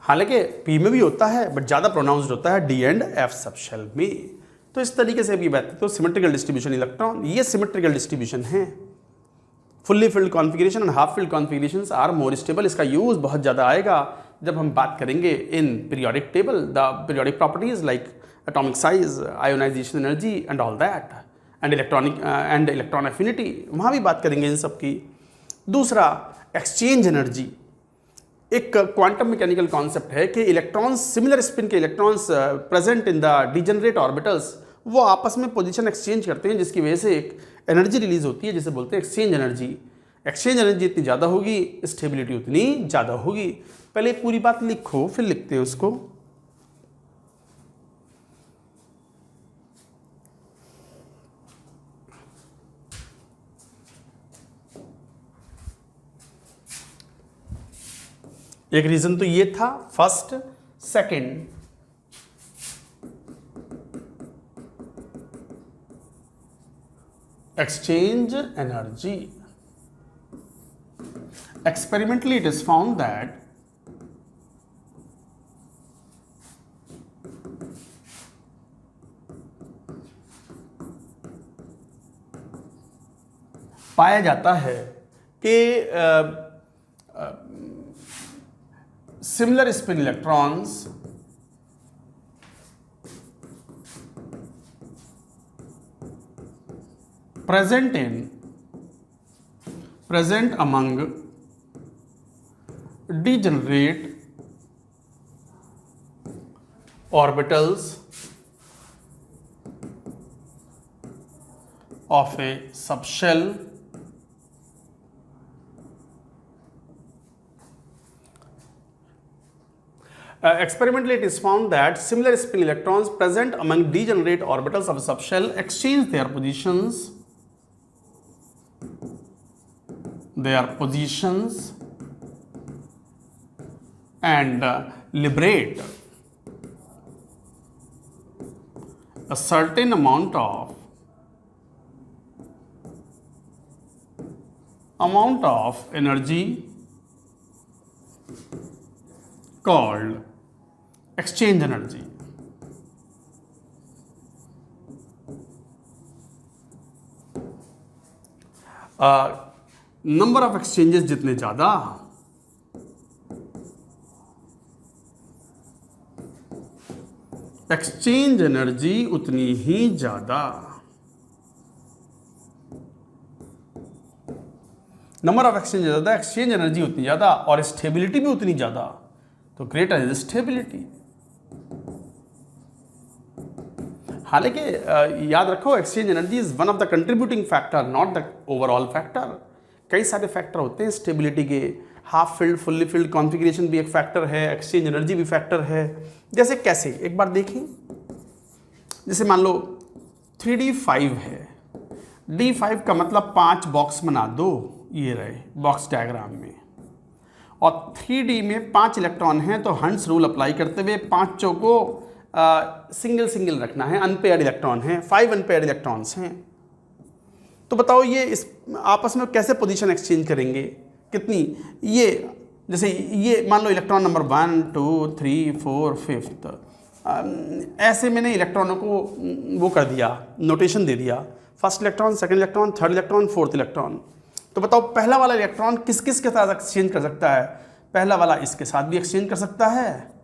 Speaker 1: हालांकि पी में भी होता है बट ज़्यादा प्रोनाउंस्ड होता है डी एंड एफ सबशेल में। तो इस तरीके से भी बात है। तो सिमेट्रिकल डिस्ट्रीब्यूशन इलेक्ट्रॉन, ये सिमेट्रिकल डिस्ट्रीब्यूशन है। Fully filled configuration and half filled configurations are more stable. इसका यूज़ बहुत ज़्यादा आएगा जब हम बात करेंगे in periodic table, the periodic properties like atomic size, ionization energy and all that, and electronic and electron affinity, वहाँ भी बात करेंगे इन सब की। दूसरा, एक्सचेंज एनर्जी। एक क्वांटम मैकेनिकल कॉन्सेप्ट है कि इलेक्ट्रॉन्स, सिमिलर स्पिन के electrons present in the degenerate orbitals, वो आपस में पोजीशन एक्सचेंज करते हैं, जिसकी वजह से एक एनर्जी रिलीज होती है जिसे बोलते हैं एक्सचेंज एनर्जी। एक्सचेंज एनर्जी जितनी ज़्यादा होगी स्टेबिलिटी उतनी ज़्यादा होगी। पहले पूरी बात लिखो फिर लिखते हैं उसको। एक रीजन तो ये था first. Second, exchange energy. Experimentally it is found that पाया जाता है कि similar spin electrons present among degenerate orbitals of a subshell experimentally it is found that similar spin electrons present among degenerate orbitals of a subshell exchange their positions and liberate a certain amount of energy called exchange energy. Number of exchanges जितने ज़्यादा exchange energy उतनी ही ज़्यादा। Number of exchange ज़्यादा, exchange energy उतनी ज़्यादा और stability भी उतनी ज़्यादा, तो ग्रेटर इज स्टेबिलिटी। हालांकि याद रखो exchange energy is one of the contributing factor, not the overall factor. कई सारे फैक्टर होते हैं स्टेबिलिटी के, half filled fully filled configuration भी एक फैक्टर है, एक्सचेंज एनर्जी भी फैक्टर है। जैसे कैसे, एक बार देखें, जैसे मान लो 3D5 है, D5 का मतलब 5 बॉक्स बना दो, ये रहे बॉक्स डायग्राम में, और 3D में 5 इलेक्ट्रॉन हैं, तो हंट्स रूल अप्लाई करते हुए 5 को सिंगल सिंगल रखना है, अनपेयर्ड इलेक्ट्रॉन हैं, 5 अनपेयर्ड इलेक्ट्रॉन्स हैं। तो बताओ ये इस आपस में कैसे पोजीशन एक्सचेंज करेंगे, कितनी, ये जैसे ये मान लो इलेक्ट्रॉन नंबर 1 2 3 4 5, ऐसे मैंने इलेक्ट्रॉनों को वो कर दिया, नोटेशन दे दिया, first electron, second electron, third electron, fourth electron. तो बताओ पहला वाला इलेक्ट्रॉन किस किस के साथ एक्सचेंज कर सकता है? पहला वाला इसके साथ भी एक्सचेंज कर सकता है,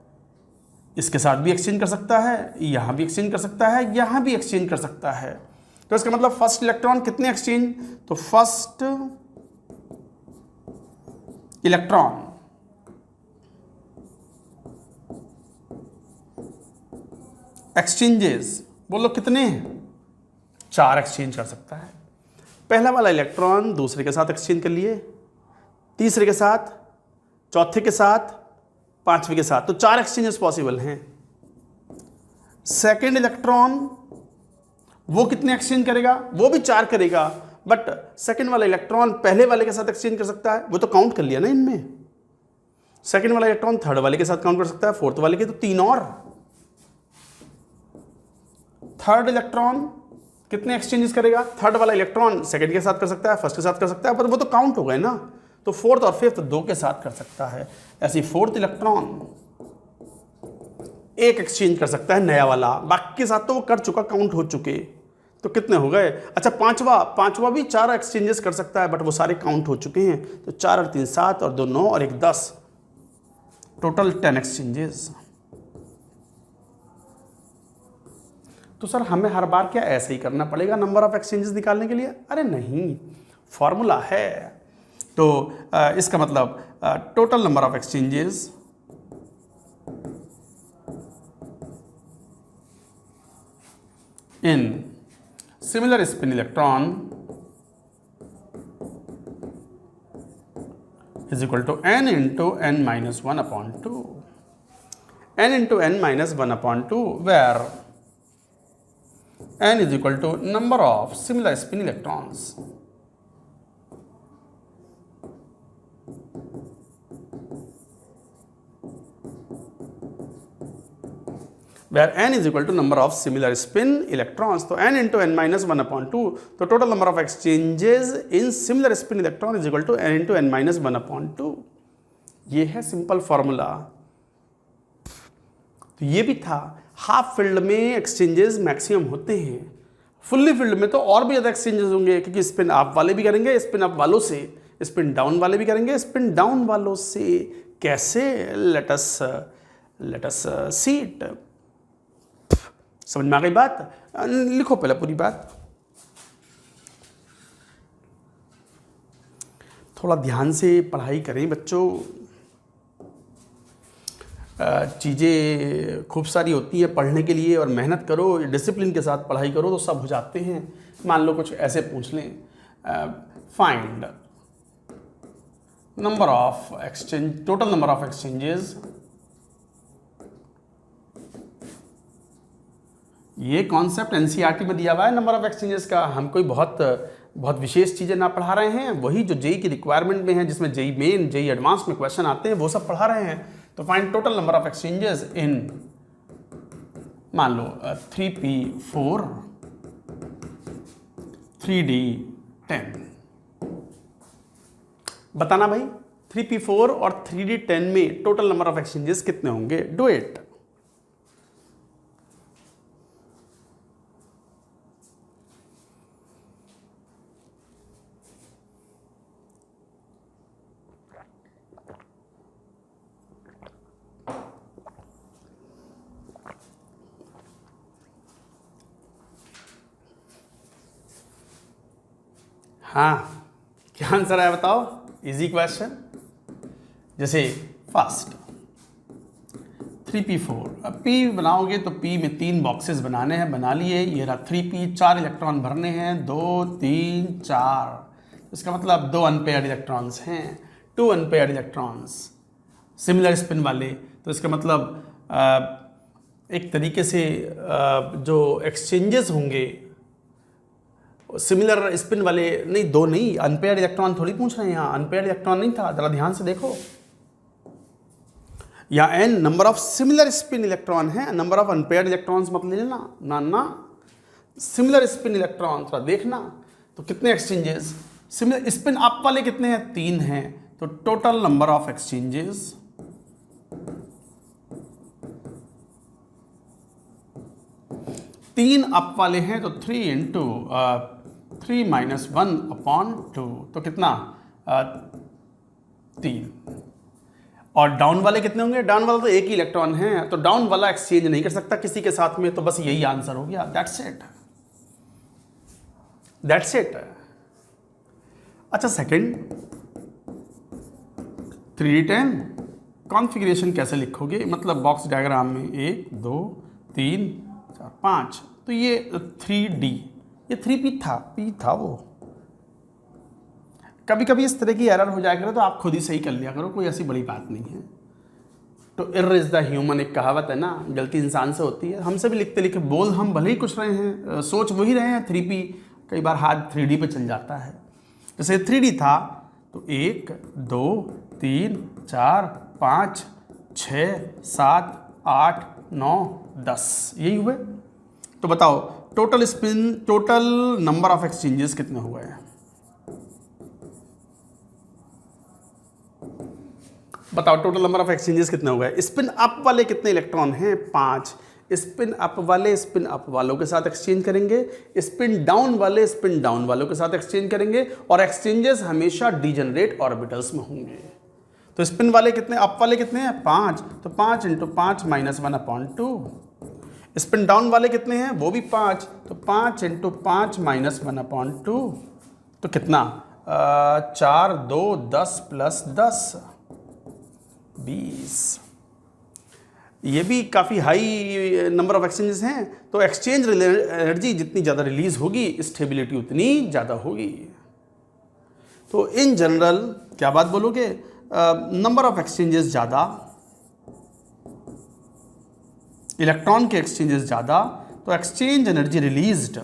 Speaker 1: इसके साथ भी एक्सचेंज कर सकता है, यहाँ भी एक्सचेंज कर सकता है, यहाँ भी एक्सचेंज कर सकता है। तो इसका मतलब फर्स्ट इलेक्ट्रॉन कितने एक्सचेंज, तो फर्स्ट इलेक्ट्रॉन एक्सचेंजेस बोलो कितने, 4 एक्सचेंज कर सकता है। पहला वाला इलेक्ट्रॉन दूसरे के साथ एक्सचेंज कर लिए, तीसरे के साथ, चौथे के साथ, पांचवे के साथ, तो 4 एक्सचेंजेस पॉसिबल हैं। सेकेंड इलेक्ट्रॉन वो कितने एक्सचेंज करेगा, वो भी 4 करेगा, बट सेकेंड वाला इलेक्ट्रॉन पहले वाले के साथ एक्सचेंज कर सकता है, वो तो काउंट कर लिया ना इनमें। सेकेंड वाला इलेक्ट्रॉन थर्ड वाले के साथ काउंट कर सकता है, फोर्थ वाले के, तो 3 और। थर्ड इलेक्ट्रॉन कितने एक्सचेंजेस करेगा, थर्ड वाला इलेक्ट्रॉन सेकंड के साथ कर सकता है, फर्स्ट के साथ कर सकता है, पर वो तो काउंट हो गए ना, तो फोर्थ और फिफ्थ 2 के साथ कर सकता है। ऐसे फोर्थ इलेक्ट्रॉन 1 एक्सचेंज कर सकता है नया वाला, बाकी के साथ तो वो कर चुका, काउंट हो चुके, तो कितने हो गए। अच्छा पांचवा भी 4 एक्सचेंजेस कर सकता है, बट वो सारे काउंट हो चुके हैं, तो 4 और 3 7 और 2 9 और 1 10, टोटल 10 एक्सचेंजेस। तो सर हमें हर बार क्या ऐसे ही करना पड़ेगा नंबर ऑफ एक्सचेंजेस निकालने के लिए? अरे नहीं, फॉर्मूला है। तो इसका मतलब total number of exchanges in similar spin electron is equal to n into n minus 1/2, n into n minus 1/2, where n is equal to number of similar spin electrons where n is equal to number of similar spin electrons, तो n into n minus 1/2, तो total number of exchanges in similar spin electron is equal to n into n minus 1/2। ये है simple formula. तो ये भी था, half field में exchanges maximum होते हैं, फुल्ली फील्ड में तो और भी ज़्यादा एक्सचेंजेस होंगे, क्योंकि स्पिन अप वाले भी करेंगे, स्पिन अप वालों से, स्पिन डाउन वाले भी करेंगे, स्पिन डाउन वालों से। कैसे, लेट अस सी इट। समझ में आ गई बात? लिखो पहले पूरी बात, थोड़ा ध्यान से पढ़ाई करें बच्चों। चीज़ें खूब सारी होती हैं पढ़ने के लिए, और मेहनत करो, डिसिप्लिन के साथ पढ़ाई करो तो सब हो जाते हैं। मान लो कुछ ऐसे पूछ लें, find number of exchange, total number of exchanges, ये कॉन्सेप्ट एनसीईआरटी में दिया हुआ है नंबर ऑफ एक्सचेंजेस का। हम कोई बहुत विशेष चीज़ें ना पढ़ा रहे हैं, वही जो जेई की रिक्वायरमेंट में है, जिसमें जेई मेन जेई एडवांस में क्वेश्चन आते हैं, वो सब पढ़ा रहे हैं। तो find total number of exchanges in, मान लो 3p4 3d10। बताना भाई 3p4 और 3d10 में टोटल नंबर ऑफ एक्सचेंजेस कितने होंगे। Do it. हाँ, क्या आंसर है बताओ। Easy question. जैसे फर्स्ट 3p4, अब p बनाओगे तो p में 3 बॉक्सेस बनाने हैं, बना लिए। ये रहा 3p, 4 इलेक्ट्रॉन भरने हैं, 2 3 4। इसका मतलब 2 अनपेयर्ड इलेक्ट्रॉन्स हैं, 2 अनपेयर्ड इलेक्ट्रॉन्स सिमिलर स्पिन वाले। तो इसका मतलब एक तरीके से जो एक्सचेंजेस होंगे सिमिलर स्पिन वाले, नहीं 2 नहीं, अनपेयर्ड इलेक्ट्रॉन थोड़ी पूछ रहे हैं यहाँ, अनपेयर्ड इलेक्ट्रॉन नहीं था, जरा ध्यान से देखो। यहाँ n number of similar spin electron है, नंबर ऑफ अनपेयर्ड इलेक्ट्रॉन्स मत ले लेना ना, सिमिलर स्पिन इलेक्ट्रॉन थोड़ा देखना। तो कितने एक्सचेंजेस सिमिलर स्पिन अप वाले कितने हैं, 3 हैं। तो total number of exchanges 3 up वाले हैं, तो 3 इंटू 3 माइनस 1/2, तो कितना 3। और डाउन वाले कितने होंगे, डाउन वाला तो एक ही इलेक्ट्रॉन है, तो डाउन वाला एक्सचेंज नहीं कर सकता किसी के साथ में, तो बस यही आंसर हो गया। That's it. अच्छा सेकंड 3d10 कॉन्फ़िगरेशन कैसे लिखोगे, मतलब बॉक्स डायग्राम में 1 2 3 4 5, तो ये 3d, ये 3p था, p था वो। कभी कभी इस तरह की एरर हो जाया करो तो आप खुद ही सही कर लिया करो, कोई ऐसी बड़ी बात नहीं है। तो एरर इज द ह्यूमन, एक कहावत है ना, गलती इंसान से होती है। हमसे भी लिखते लिखे बोल हम भले ही कुछ रहे हैं, सोच वही रहे हैं 3p, कई बार हाथ 3d पे चल जाता है। जैसे 3d था तो 1 2 3 4 5 6 7 8 9 10 यही हुए। तो बताओ टोटल नंबर ऑफ एक्सचेंजेस कितने हुए हैं, बताओ टोटल नंबर ऑफ एक्सचेंजेस कितने हो गए। स्पिन अप वाले कितने इलेक्ट्रॉन हैं, 5। स्पिन अप वाले स्पिन अप वालों के साथ एक्सचेंज करेंगे, स्पिन डाउन वाले स्पिन डाउन वालों के साथ एक्सचेंज करेंगे, और एक्सचेंजेस हमेशा डीजेनरेट ऑर्बिटल्स में होंगे। तो स्पिन वाले कितने, अप वाले कितने हैं, 5, तो 5 इंटू 5 माइनस 1/2। स्पिन डाउन वाले कितने हैं, वो भी 5, तो 5 इंटू 5 माइनस 1/2, तो कितना 4 2 10 प्लस 10 20। ये भी काफ़ी हाई नंबर ऑफ एक्सचेंजेस हैं। तो एक्सचेंज एनर्जी जितनी ज़्यादा रिलीज होगी, स्टेबिलिटी उतनी ज़्यादा होगी। तो इन जनरल क्या बात बोलोगे, नंबर ऑफ एक्सचेंजेस ज़्यादा, इलेक्ट्रॉन के एक्सचेंजेस ज़्यादा, तो exchange energy released,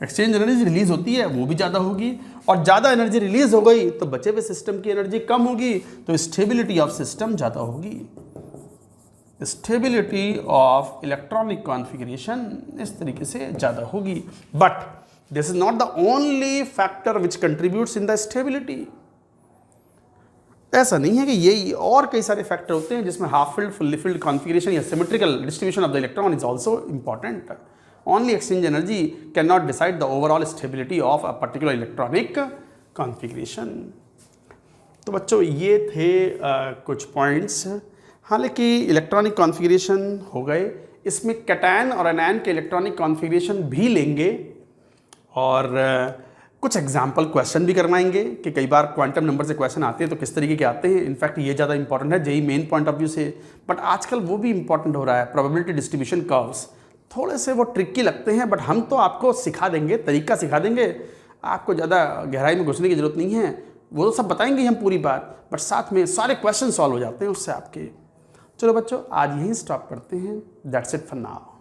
Speaker 1: exchange energy release होती है वो भी ज़्यादा होगी, और ज़्यादा एनर्जी रिलीज हो गई तो बचे हुए सिस्टम की एनर्जी कम होगी, तो स्टेबिलिटी ऑफ सिस्टम ज़्यादा होगी। स्टेबिलिटी ऑफ इलेक्ट्रॉनिक कॉन्फ़िगरेशन इस तरीके से ज़्यादा होगी। But this is not the only factor which contributes in the stability. ऐसा नहीं है कि यही, और कई सारे फैक्टर होते हैं जिसमें half filled, fully filled configuration या symmetrical distribution of the electron is also important. Only exchange energy cannot decide the overall stability of a particular electronic configuration। तो बच्चों ये थे कुछ पॉइंट्स। हालांकि इलेक्ट्रॉनिक कॉन्फ़िगरेशन हो गए, इसमें कैटायन और एनायन के इलेक्ट्रॉनिक कॉन्फ़िगरेशन भी लेंगे, और कुछ एग्जाम्पल क्वेश्चन भी करवाएंगे कि कई बार क्वांटम नंबर से क्वेश्चन आते हैं तो किस तरीके के आते हैं। इनफैक्ट ये ज़्यादा इंपॉर्टेंट है JEE main point of view से, बट आजकल वो भी इंपॉर्टेंट हो रहा है। प्रोबेबिलिटी डिस्ट्रीब्यूशन कर्व्स थोड़े से वो ट्रिकी लगते हैं, बट हम तो आपको सिखा देंगे, तरीका सिखा देंगे, आपको ज़्यादा गहराई में घुसने की ज़रूरत नहीं है, वो तो सब बताएंगे हम पूरी बात, बट साथ में सारे क्वेश्चन सॉल्व हो जाते हैं उससे आपके। चलो बच्चों आज यहीं स्टॉप करते हैं। That's it for now.